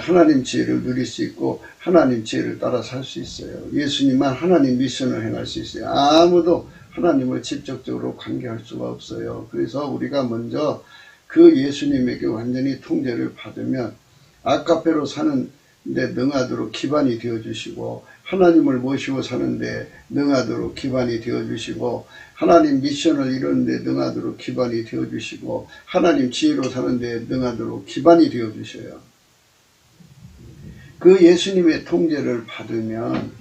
Speaker 1: 하나님 지혜를 누릴 수 있고, 하나님 지혜를 따라 살 수 있어요. 예수님만 하나님 미션을 행할 수 있어요. 아무도 하나님을 직접적으로 관계할 수가 없어요. 그래서 우리가 먼저 그 예수님에게 완전히 통제를 받으면 아카페로 사는 데 능하도록 기반이 되어주시고, 하나님을 모시고 사는데 능하도록 기반이 되어주시고, 하나님 미션을 이루는데 능하도록 기반이 되어주시고, 하나님 지혜로 사는데 능하도록 기반이 되어주셔요. 그 예수님의 통제를 받으면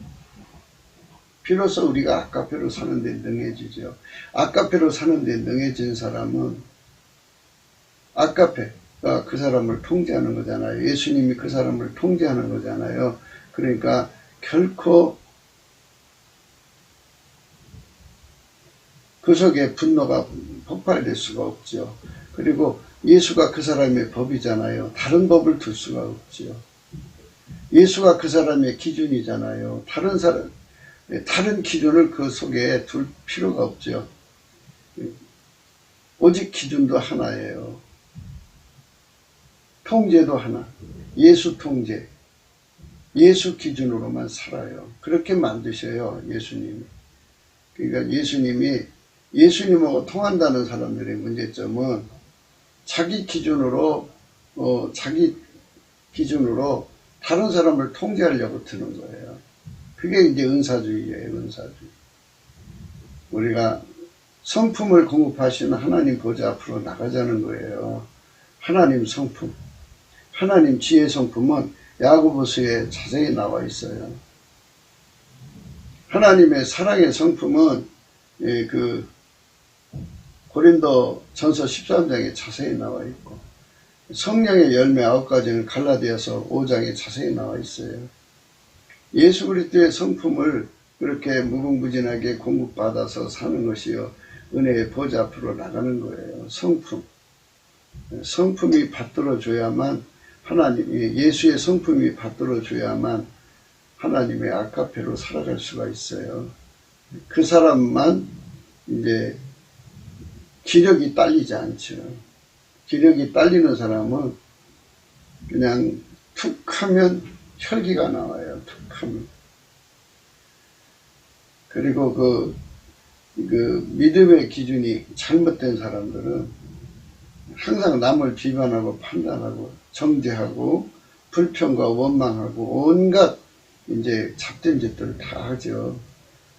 Speaker 1: 비로소 우리가 아카페로 사는데 능해지죠. 아카페로 사는데 능해진 사람은 아카페가 그 사람을 통제하는 거잖아요. 예수님이 그 사람을 통제하는 거잖아요. 그러니까 결코 그 속에 분노가 폭발될 수가 없죠. 그리고 예수가 그 사람의 법이잖아요. 다른 법을 둘 수가 없죠. 예수가 그 사람의 기준이잖아요. 다른 기준을 그 속에 둘 필요가 없죠. 오직 기준도 하나예요. 통제도 하나. 예수 통제. 예수 기준으로만 살아요. 그렇게 만드셔요, 예수님이. 그러니까 예수님하고 통한다는 사람들의 문제점은 자기 기준으로 다른 사람을 통제하려고 드는 거예요. 그게 이제 은사주의예요, 은사주의. 우리가 성품을 공급하시는 하나님 보좌 앞으로 나가자는 거예요. 하나님 성품, 하나님 지혜 성품은 야고보서에 자세히 나와 있어요. 하나님의 사랑의 성품은 그 고린도 전서 13장에 자세히 나와 있고, 성령의 열매 9가지는 갈라디아서 5장에 자세히 나와 있어요. 예수 그리스도의 성품을 그렇게 무궁무진하게 공급받아서 사는 것이요, 은혜의 보좌 앞으로 나가는 거예요. 성품이 받들어줘야만 예수의 성품이 받들어줘야만 하나님의 아카페로 살아갈 수가 있어요. 그 사람만 이제 기력이 딸리지 않죠. 기력이 딸리는 사람은 그냥 툭 하면 혈기가 나와요. 툭 하면. 그리고 그 믿음의 기준이 잘못된 사람들은 항상 남을 비판하고 판단하고 정죄하고 불평과 원망하고 온갖 이제 잡된 짓들을 다 하죠.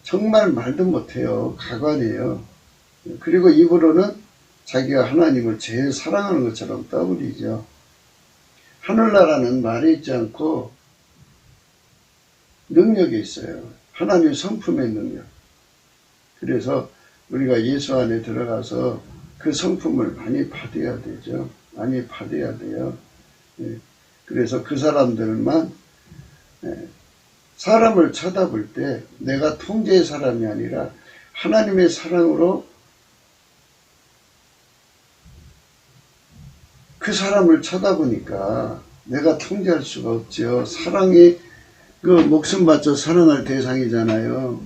Speaker 1: 정말 말도 못해요. 가관이에요. 그리고 입으로는 자기가 하나님을 제일 사랑하는 것처럼 떠부리죠. 하늘나라는 말에 있지 않고 능력이 있어요. 하나님의 성품의 능력. 그래서 우리가 예수 안에 들어가서 그 성품을 많이 받아야 되죠. 많이 받아야 돼요. 그래서 그 사람들만 사람을 쳐다볼 때 내가 통제의 사람이 아니라 하나님의 사랑으로 그 사람을 쳐다보니까 내가 통제할 수가 없죠. 사랑이 그 목숨 바쳐 사랑할 대상이잖아요.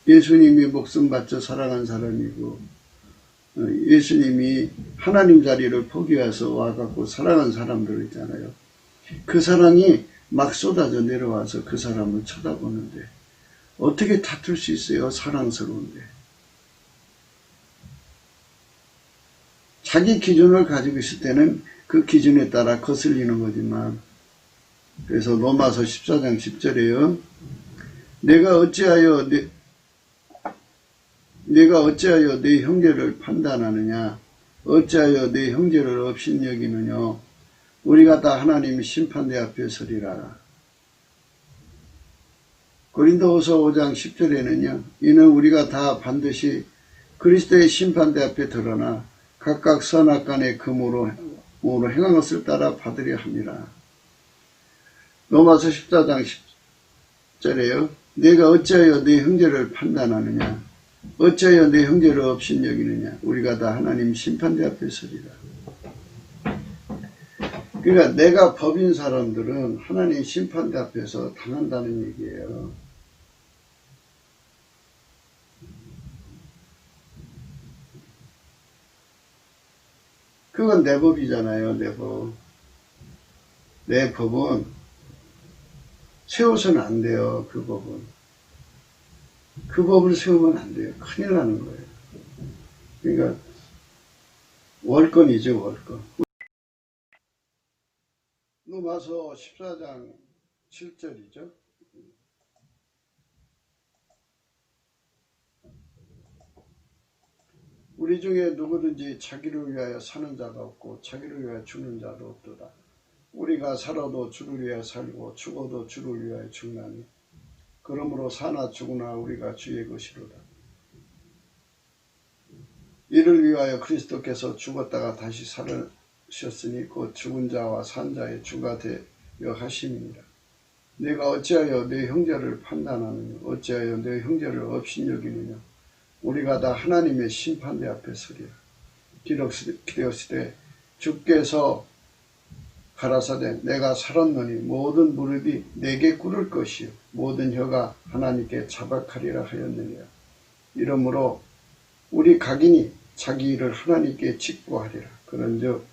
Speaker 1: 예수님이 목숨 바쳐 사랑한 사람이고, 예수님이 하나님 자리를 포기해서 와갖고 사랑한 사람들 있잖아요. 그 사랑이 막 쏟아져 내려와서 그 사람을 쳐다보는데 어떻게 다툴 수 있어요? 사랑스러운데. 자기 기준을 가지고 있을 때는 그 기준에 따라 거슬리는 거지만, 그래서 로마서 14장 10절에요. 내가 어찌하여 내 형제를 판단하느냐? 어찌하여 내 형제를 업신여기느냐? 우리가 다 하나님 심판대 앞에 서리라. 고린도후서 5장 10절에는요. 이는 우리가 다 반드시 그리스도의 심판대 앞에 드러나 각각 선악간의 금으로 행한 것을 따라 받으려 합니다. 로마서 14장 10절에요. 내가 어찌하여 내 형제를 판단하느냐? 어찌하여 내 형제를 업신여기느냐? 우리가 다 하나님 심판대 앞에 서리라. 그러니까 내가 법인 사람들은 하나님 심판대 앞에서 당한다는 얘기예요. 그건 내 법이잖아요. 내 법. 내 법은 세워서는 안 돼요. 그 법은. 그 법을 세우면 안 돼요. 큰일 나는 거예요. 그러니까 월권이죠. 월권. 로마서 14장 7절이죠. 우리 중에 누구든지 자기를 위하여 사는 자가 없고 자기를 위하여 죽는 자도 없도다. 우리가 살아도 주를 위하여 살고 죽어도 주를 위하여 죽나니 그러므로 사나 죽으나 우리가 주의 것이로다. 이를 위하여 그리스도께서 죽었다가 다시 살으셨으니 곧 죽은 자와 산 자의 주가 되어 하심이니라. 내가 어찌하여 내 형제를 판단하느냐? 어찌하여 내 형제를 업신여기느냐? 우리가 다 하나님의 심판대 앞에 서리라. 기록시되 주께서 가라사대 내가 살았노니 모든 무릎이 내게 꿇을 것이요 모든 혀가 하나님께 자박하리라 하였느니라. 이러므로 우리 각인이 자기 일을 하나님께 직고하리라. 그런즉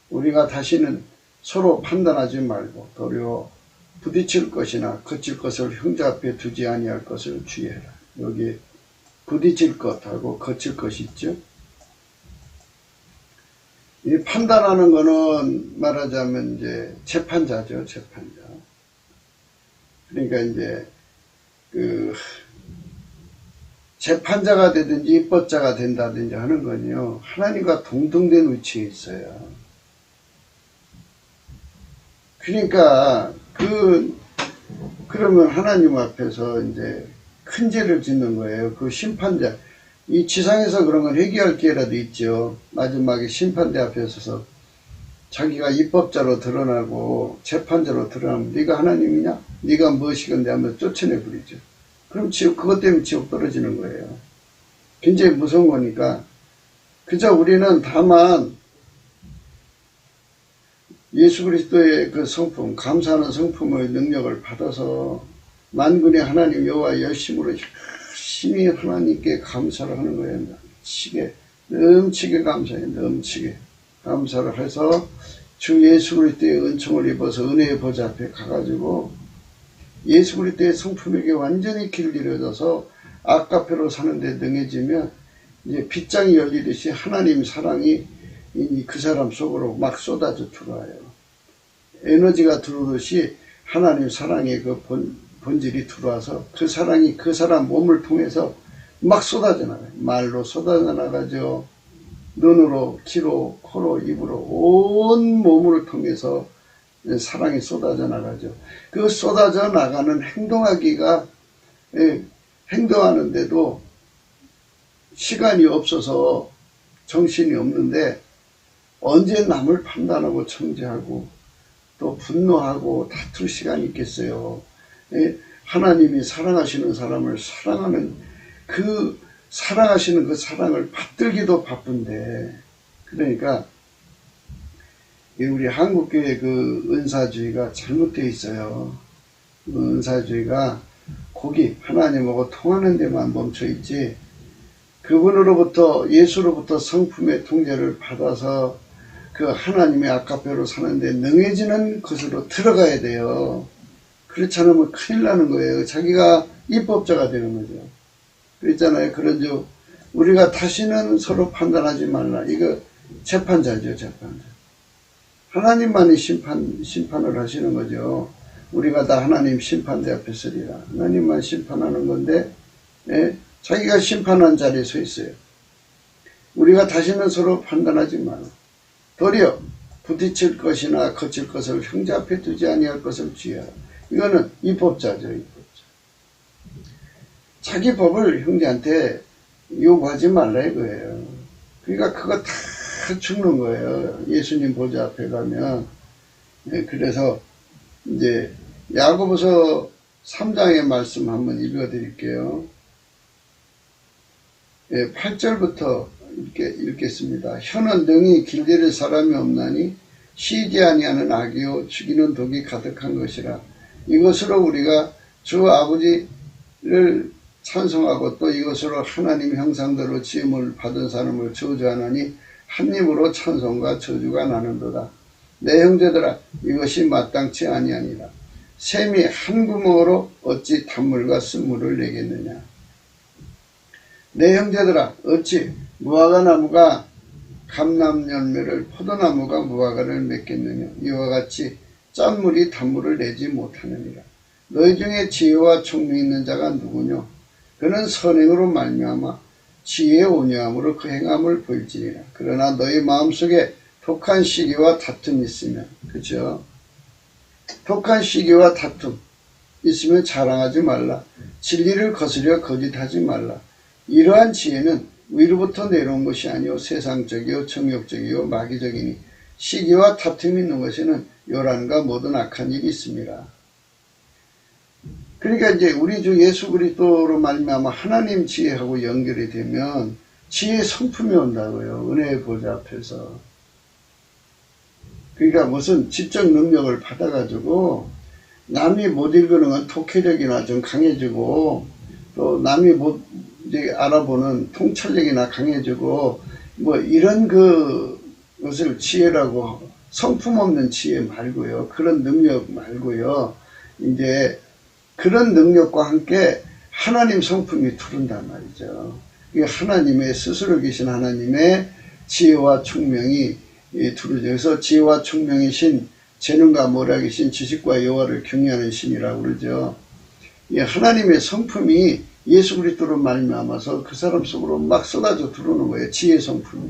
Speaker 1: 우리가 다시는 서로 판단하지 말고 도리어 부딪힐 것이나 거칠 것을 형제 앞에 두지 아니할 것을 주의해라. 여기 부딪힐 것하고 거칠 것이 있죠. 이 판단하는 거는 말하자면 이제 재판자죠, 재판자. 그러니까 이제 재판자가 되든지 입법자가 된다든지 하는 건요, 하나님과 동등된 위치에 있어요. 그러니까 그러면 하나님 앞에서 이제 큰 죄를 짓는 거예요. 그 심판자. 이 지상에서 그런 건 회개할 기회라도 있죠. 마지막에 심판대 앞에 서서 자기가 입법자로 드러나고 재판자로 드러나면 네가 하나님이냐? 네가 무엇이건데 하면 쫓아내버리죠. 그럼 지옥, 그것 때문에 지옥 떨어지는 거예요. 굉장히 무서운 거니까 그저 우리는 다만 예수 그리스도의 그 성품, 감사하는 성품의 능력을 받아서 만군의 하나님 여호와 열심으로 열심히 하나님께 감사를 하는 거예요. 넘치게 감사해요. 넘치게 감사를 해서 주 예수 그리스도의 은총을 입어서 은혜의 보좌 앞에 가가지고 예수 그리스도의 성품에게 완전히 길들여져서 아까페로 사는데 능해지면 이제 빗장이 열리듯이 하나님 사랑이 그 사람 속으로 막 쏟아져 들어와요. 에너지가 들어오듯이 하나님 사랑의 그 본질이 들어와서 그 사랑이 그 사람 몸을 통해서 막 쏟아져 나가요. 말로 쏟아져 나가죠. 눈으로, 귀로, 코로, 입으로 온 몸을 통해서 사랑이 쏟아져 나가죠. 그 쏟아져 나가는 행동하기가 행동하는데도 시간이 없어서 정신이 없는데 언제 남을 판단하고 정죄하고 또 분노하고 다툴 시간이 있겠어요. 하나님이 사랑하시는 사람을 사랑하는 사랑하시는 그 사랑을 받들기도 바쁜데, 그러니까 우리 한국교회 그 은사주의가 잘못되어 있어요. 은사주의가 거기 하나님하고 통하는 데만 멈춰 있지, 그분으로부터 예수로부터 성품의 통제를 받아서 그 하나님의 아까페로 사는데 능해지는 것으로 들어가야 돼요. 그렇지 않으면 큰일 나는 거예요. 자기가 입법자가 되는 거죠. 그랬잖아요. 그런즉 우리가 다시는 서로 판단하지 말라. 이거 재판자죠, 재판자. 하나님만이 심판을 하시는 거죠. 우리가 다 하나님 심판대 앞에 서리라. 하나님만 심판하는 건데 자기가 심판한 자리에 서 있어요. 우리가 다시는 서로 판단하지 마라. 도리어 부딪힐 것이나 거칠 것을 형제 앞에 두지 아니할 것을 주의하라. 이거는 입법자죠. 입법자. 자기 법을 형제한테 요구하지 말라 이거예요. 그러니까 그거 다 죽는 거예요. 예수님 보좌 앞에 가면. 그래서 이제 야고보서 3장의 말씀 한번 읽어드릴게요. 8절부터 읽겠습니다. 혀는 능히 길들일 사람이 없나니 쉬지 아니하는 악이요 죽이는 독이 가득한 것이라. 이것으로 우리가 주 아버지를 찬송하고 또 이것으로 하나님 형상대로 지음을 받은 사람을 저주하나니 한 입으로 찬송과 저주가 나는도다. 내 형제들아 이것이 마땅치 아니하니라. 샘이 한 구멍으로 어찌 단물과 쓴물을 내겠느냐. 내 형제들아 어찌 무화과 나무가 감람 열매를 포도나무가 무화과를 맺겠느냐. 이와 같이 짠물이 단물을 내지 못하느니라. 너희 중에 지혜와 총명이 있는 자가 누구뇨. 그는 선행으로 말미암아 지혜의 온유함으로 그 행함을 보일지니라. 그러나 너희 마음속에 독한 시기와 다툼이 있으면, 그죠? 독한 시기와 다툼 있으면 자랑하지 말라. 진리를 거스려 거짓하지 말라. 이러한 지혜는 위로부터 내려온 것이 아니요 세상적이요 정욕적이요 마귀적이니 시기와 다툼이 있는 것에는 요란과 모든 악한 일이 있습니다. 그러니까 이제 우리 주 예수 그리스도로 말미암아 하나님 지혜하고 연결이 되면 지혜의 성품이 온다고요. 은혜의 보좌 앞에서. 그러니까 무슨 지적 능력을 받아가지고 남이 못 읽는 건 독해력이나 좀 강해지고 또 남이 못 이제 알아보는 통찰력이나 강해지고 뭐 이런 것을 지혜라고 성품 없는 지혜 말고요. 그런 능력 말고요. 이제 그런 능력과 함께 하나님 성품이 두른단 말이죠. 이게 하나님의 스스로 계신 하나님의 지혜와 총명이 두르죠. 그래서 지혜와 총명이신 재능과 모략이신 지식과 여호와를 경외하는 신이라고 그러죠. 이 하나님의 성품이 예수 그리스도로 말미암아서 그 사람 속으로 막 쏟아져 들어오는 거예요. 지혜 성품이.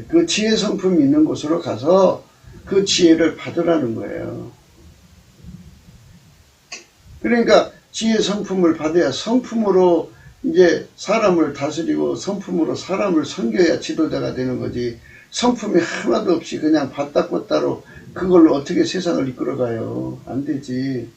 Speaker 1: 그 지혜 성품이 있는 곳으로 가서 그 지혜를 받으라는 거예요. 그러니까 지혜 성품을 받아야 성품으로 이제 사람을 다스리고 성품으로 사람을 섬겨야 지도자가 되는 거지. 성품이 하나도 없이 그냥 받다꽃다로 그걸로 어떻게 세상을 이끌어가요. 안 되지.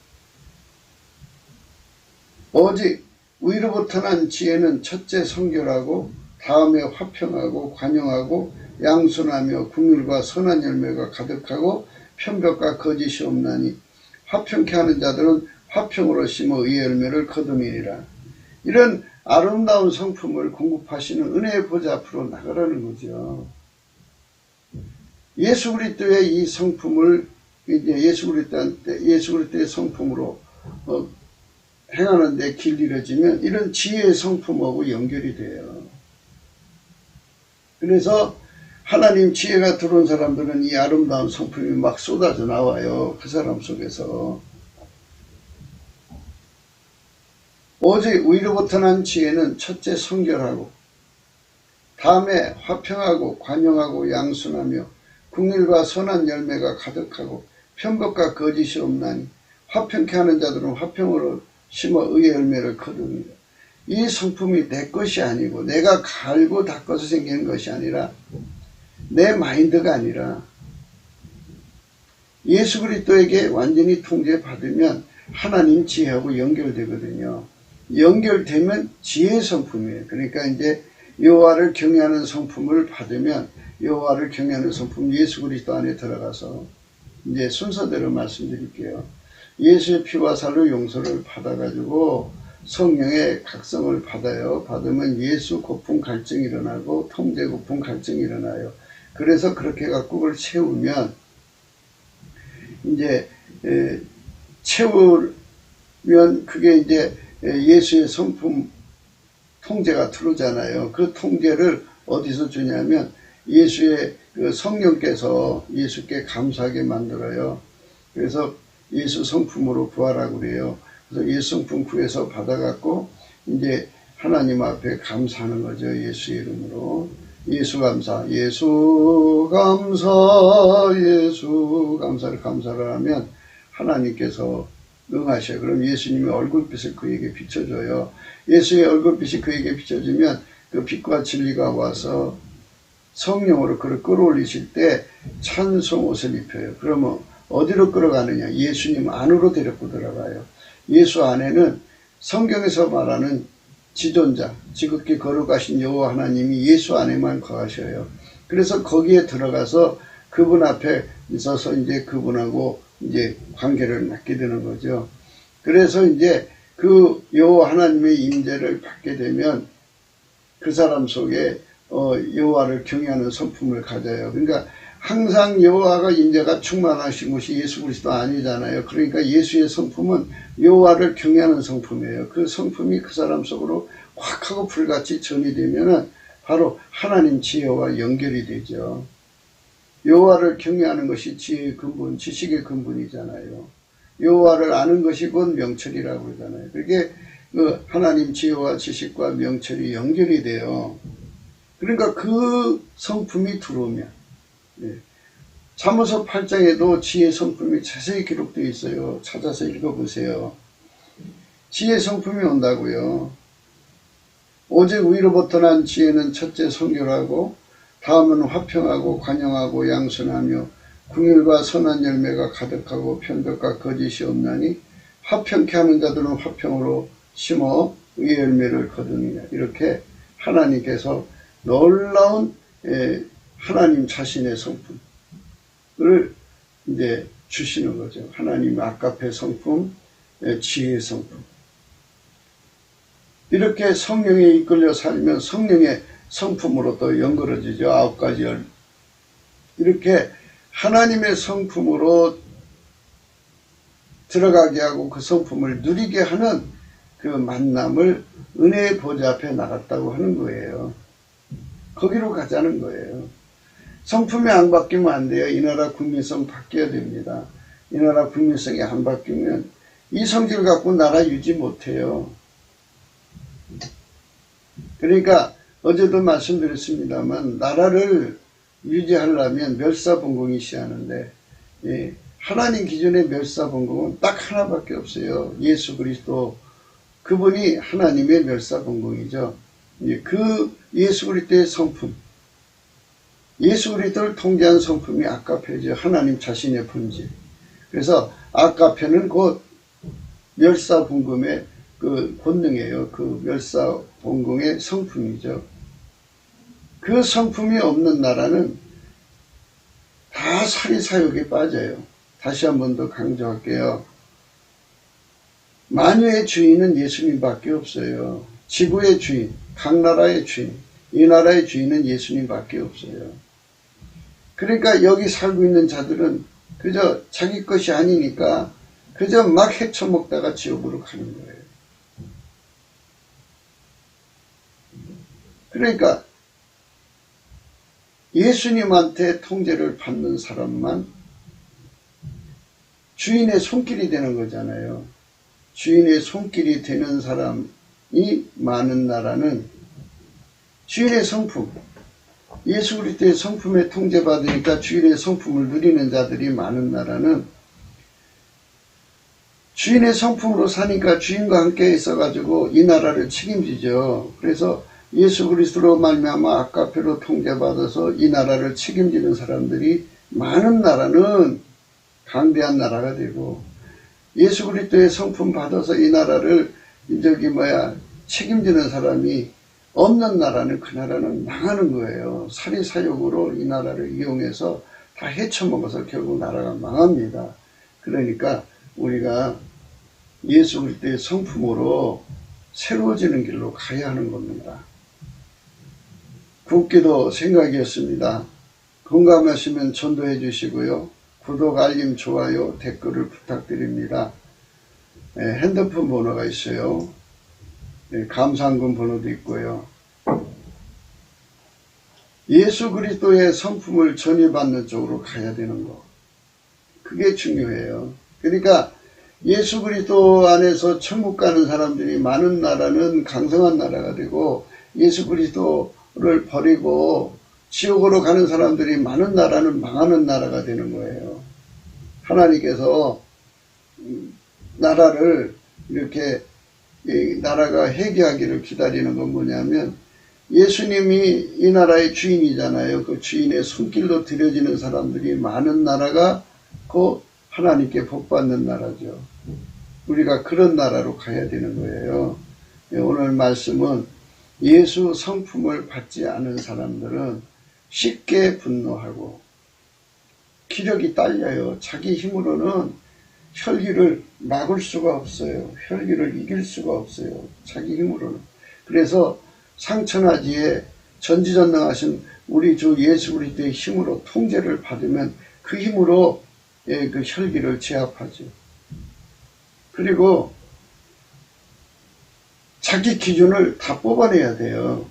Speaker 1: 오직 위로부터 난 지혜는 첫째 성결하고 다음에 화평하고 관용하고 양순하며 긍휼과 선한 열매가 가득하고 편벽과 거짓이 없나니 화평케 하는 자들은 화평으로 심어 의의 열매를 거두리라. 이런 아름다운 성품을 공급하시는 은혜의 보좌 앞으로 나가라는 거죠. 예수 그리스도의 이 성품을 이제 예수 그리스도의 성품으로 행하는 데 길들여지면 이런 지혜의 성품하고 연결이 돼요. 그래서 하나님 지혜가 들어온 사람들은 이 아름다운 성품이 막 쏟아져 나와요. 그 사람 속에서. 오직 위로부터 난 지혜는 첫째 성결하고 다음에 화평하고 관용하고 양순하며 긍휼과 선한 열매가 가득하고 편법과 거짓이 없나니 화평케 하는 자들은 화평으로 심어 의의 열매를 거둡니다. 이 성품이 내 것이 아니고 내가 갈고 닦아서 생기는 것이 아니라 내 마인드가 아니라 예수 그리스도에게 완전히 통제받으면 하나님 지혜하고 연결되거든요. 연결되면 지혜의 성품이에요. 그러니까 이제 여호와를 경외하는 성품을 받으면 여호와를 경외하는 성품 예수 그리스도 안에 들어가서 이제 순서대로 말씀드릴게요. 예수의 피와 살로 용서를 받아가지고 성령의 각성을 받아요. 받으면 예수 고품 갈증이 일어나고 통제 고품 갈증이 일어나요. 그래서 그렇게 갖고 그걸 채우면 이제 채우면 그게 이제 예수의 성품 통제가 들어오잖아요. 그 통제를 어디서 주냐면 예수의 그 성령께서 예수께 감사하게 만들어요. 그래서 예수 성품으로 부활하고 그래요. 그래서 예수 성품 구해서 받아갖고 이제 하나님 앞에 감사하는 거죠. 예수 이름으로. 예수 감사, 예수 감사, 예수 감사를 감사를 하면 하나님께서 응하셔요. 그럼 예수님의 얼굴빛을 그에게 비춰줘요. 예수의 얼굴빛이 그에게 비춰지면 그 빛과 진리가 와서 성령으로 그를 끌어올리실 때 찬송 옷을 입혀요. 그러면 어디로 끌어가느냐? 예수님 안으로 데리고 들어가요. 예수 안에는 성경에서 말하는 지존자, 지극히 거룩하신 여호와 하나님이 예수 안에만 거하셔요. 그래서 거기에 들어가서 그분 앞에 있어서 이제 그분하고 이제 관계를 맺게 되는 거죠. 그래서 이제 그 여호와 하나님의 임재를 받게 되면 그 사람 속에 여호와를 경외하는 성품을 가져요. 그러니까 항상 여호와가 임재가 충만하신 것이 예수 그리스도 아니잖아요. 그러니까 예수의 성품은 여호와를 경외하는 성품이에요. 그 성품이 그 사람 속으로 확 하고 불같이 전이 되면은 바로 하나님 지혜와 연결이 되죠. 여호와를 경외하는 것이 지혜의 근본, 지식의 근본이잖아요. 여호와를 아는 것이 곧 명철이라고 그러잖아요. 그게 그 하나님 지혜와 지식과 명철이 연결이 돼요. 그러니까 그 성품이 들어오면, 잠언서 8장에도 지혜 성품이 자세히 기록되어 있어요. 찾아서 읽어보세요. 지혜 성품이 온다고요. 오직 위로부터 난 지혜는 첫째 성결하고 다음은 화평하고 관용하고 양순하며 궁율과 선한 열매가 가득하고 편덕과 거짓이 없나니 화평케 하는 자들은 화평으로 심어 의의 열매를 거두느냐. 이렇게 하나님께서 놀라운 하나님 자신의 성품을 이제 주시는 거죠. 하나님 아가페 성품, 지혜의 성품. 이렇게 성령에 이끌려 살면 성령의 성품으로 또 연결해지죠. 9가지 열. 이렇게 하나님의 성품으로 들어가게 하고 그 성품을 누리게 하는 그 만남을 은혜의 보좌 앞에 나갔다고 하는 거예요. 거기로 가자는 거예요. 성품이 안 바뀌면 안 돼요. 이 나라 국민성 바뀌어야 됩니다. 이 나라 국민성이 안 바뀌면 이 성질 갖고 나라 유지 못해요. 그러니까 어제도 말씀드렸습니다만 나라를 유지하려면 멸사분공이 시하는데 하나님 기준의 멸사분공은 딱 하나밖에 없어요. 예수 그리스도. 그분이 하나님의 멸사분공이죠. 그 예수 그리스도의 성품, 예수 그리스도를 통제한 성품이 아가페죠. 하나님 자신의 본질. 그래서 아가페는 곧 멸사분공의 그 본능이에요. 그 멸사분공의 성품이죠. 그 성품이 없는 나라는 다 사리사욕에 빠져요. 다시 한 번 더 강조할게요. 만유의 주인은 예수님밖에 없어요. 지구의 주인, 각 나라의 주인, 이 나라의 주인은 예수님밖에 없어요. 그러니까 여기 살고 있는 자들은 그저 자기 것이 아니니까 그저 막 헤쳐먹다가 지옥으로 가는 거예요. 그러니까 예수님한테 통제를 받는 사람만 주인의 손길이 되는 거잖아요. 주인의 손길이 되는 사람이 많은 나라는 주인의 성품, 예수 그리스도의 성품에 통제받으니까 주인의 성품을 누리는 자들이 많은 나라는 주인의 성품으로 사니까 주인과 함께 있어가지고 이 나라를 책임지죠. 그래서 예수 그리스도로 말미암아 아가페로 통제받아서 이 나라를 책임지는 사람들이 많은 나라는 강대한 나라가 되고, 예수 그리스도의 성품 받아서 이 나라를 책임지는 사람이 없는 나라는 그 나라는 망하는 거예요. 사리사욕으로 이 나라를 이용해서 다 헤쳐먹어서 결국 나라가 망합니다. 그러니까 우리가 예수 그리스도의 성품으로 새로워지는 길로 가야 하는 겁니다. 굵기도 생각이었습니다. 공감하시면 전도해 주시고요. 구독, 알림, 좋아요, 댓글을 부탁드립니다. 핸드폰 번호가 있어요. 감사한금 번호도 있고요. 예수 그리스도의 성품을 전이받는 쪽으로 가야 되는 거. 그게 중요해요. 그러니까 예수 그리스도 안에서 천국 가는 사람들이 많은 나라는 강성한 나라가 되고, 예수 그리스도를 버리고 지옥으로 가는 사람들이 많은 나라는 망하는 나라가 되는 거예요. 하나님께서 나라를 이렇게 나라가 회개하기를 기다리는 건 뭐냐면, 예수님이 이 나라의 주인이잖아요. 그 주인의 손길로 들여지는 사람들이 많은 나라가 그 하나님께 복받는 나라죠. 우리가 그런 나라로 가야 되는 거예요. 오늘 말씀은 예수 성품을 받지 않은 사람들은 쉽게 분노하고 기력이 딸려요. 자기 힘으로는 혈기를 막을 수가 없어요. 혈기를 이길 수가 없어요. 자기 힘으로는. 그래서 상천하지에 전지전능하신 우리 주 예수 그리스도의 힘으로 통제를 받으면 그 힘으로 그 혈기를 제압하죠. 그리고 자기 기준을 다 뽑아내야 돼요.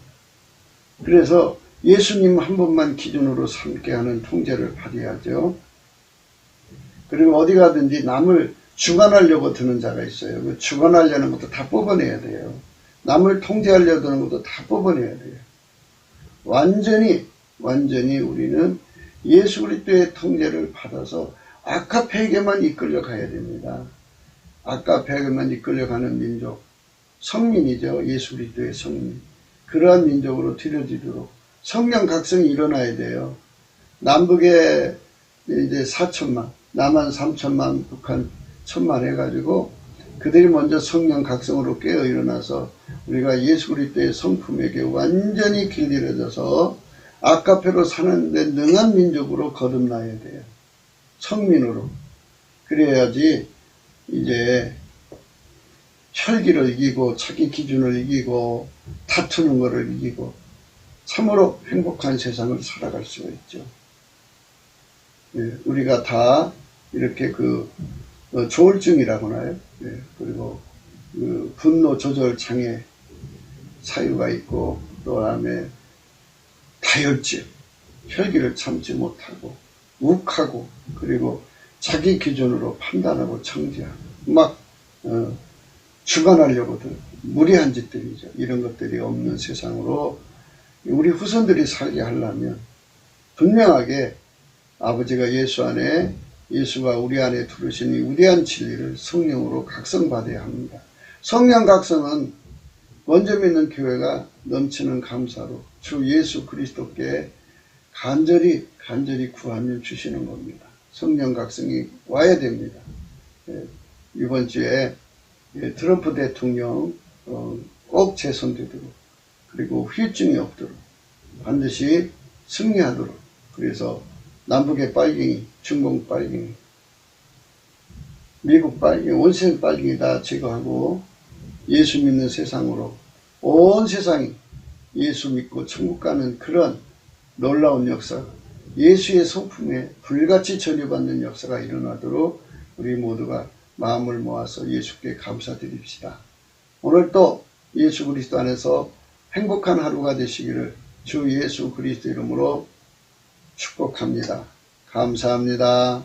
Speaker 1: 그래서 예수님 한 분만 기준으로 삼게 하는 통제를 받아야죠. 그리고 어디 가든지 남을 주관하려고 드는 자가 있어요. 그 주관하려는 것도 다 뽑아내야 돼요. 남을 통제하려고 드는 것도 다 뽑아내야 돼요. 완전히 우리는 예수 그리스도의 통제를 받아서 아카페에게만 이끌려 가야 됩니다. 아카페에게만 이끌려가는 민족, 성민이죠. 예수 그리스도의 성민. 그러한 민족으로 들여지도록 성령 각성이 일어나야 돼요. 남북에 이제 4천만, 남한 3천만, 북한 1,000만 해가지고 그들이 먼저 성령 각성으로 깨어 일어나서 우리가 예수 그리스도의 성품에게 완전히 길들여져서 아카페로 사는 데 능한 민족으로 거듭나야 돼요. 성민으로. 그래야지 이제 혈기를 이기고 자기 기준을 이기고 다투는 것을 이기고 참으로 행복한 세상을 살아갈 수가 있죠. 예, 우리가 다 이렇게 조울증이라고 하나요? 예, 그리고 분노 조절 장애 사유가 있고, 또 다음에 다혈질, 혈기를 참지 못하고 욱하고, 그리고 자기 기준으로 판단하고 청지하고 막 주관하려고들 무리한 짓들이죠. 이런 것들이 없는 세상으로 우리 후손들이 살게 하려면 분명하게 아버지가 예수 안에, 예수가 우리 안에 두르신 이 위대한 진리를 성령으로 각성받아야 합니다. 성령 각성은 먼저 믿는 교회가 넘치는 감사로 주 예수 그리스도께 간절히 구하면 주시는 겁니다. 성령 각성이 와야 됩니다. 이번 주에 트럼프 대통령 꼭 재선되도록, 그리고 후유증이 없도록 반드시 승리하도록, 그래서 남북의 빨갱이, 중공 빨갱이, 미국 빨갱이, 온 세상 빨갱이 다 제거하고 예수 믿는 세상으로 온 세상이 예수 믿고 천국 가는 그런 놀라운 역사, 예수의 성품에 불같이 전이받는 역사가 일어나도록 우리 모두가 마음을 모아서 예수께 감사드립시다. 오늘 또 예수 그리스도 안에서 행복한 하루가 되시기를 주 예수 그리스도 이름으로 축복합니다. 감사합니다.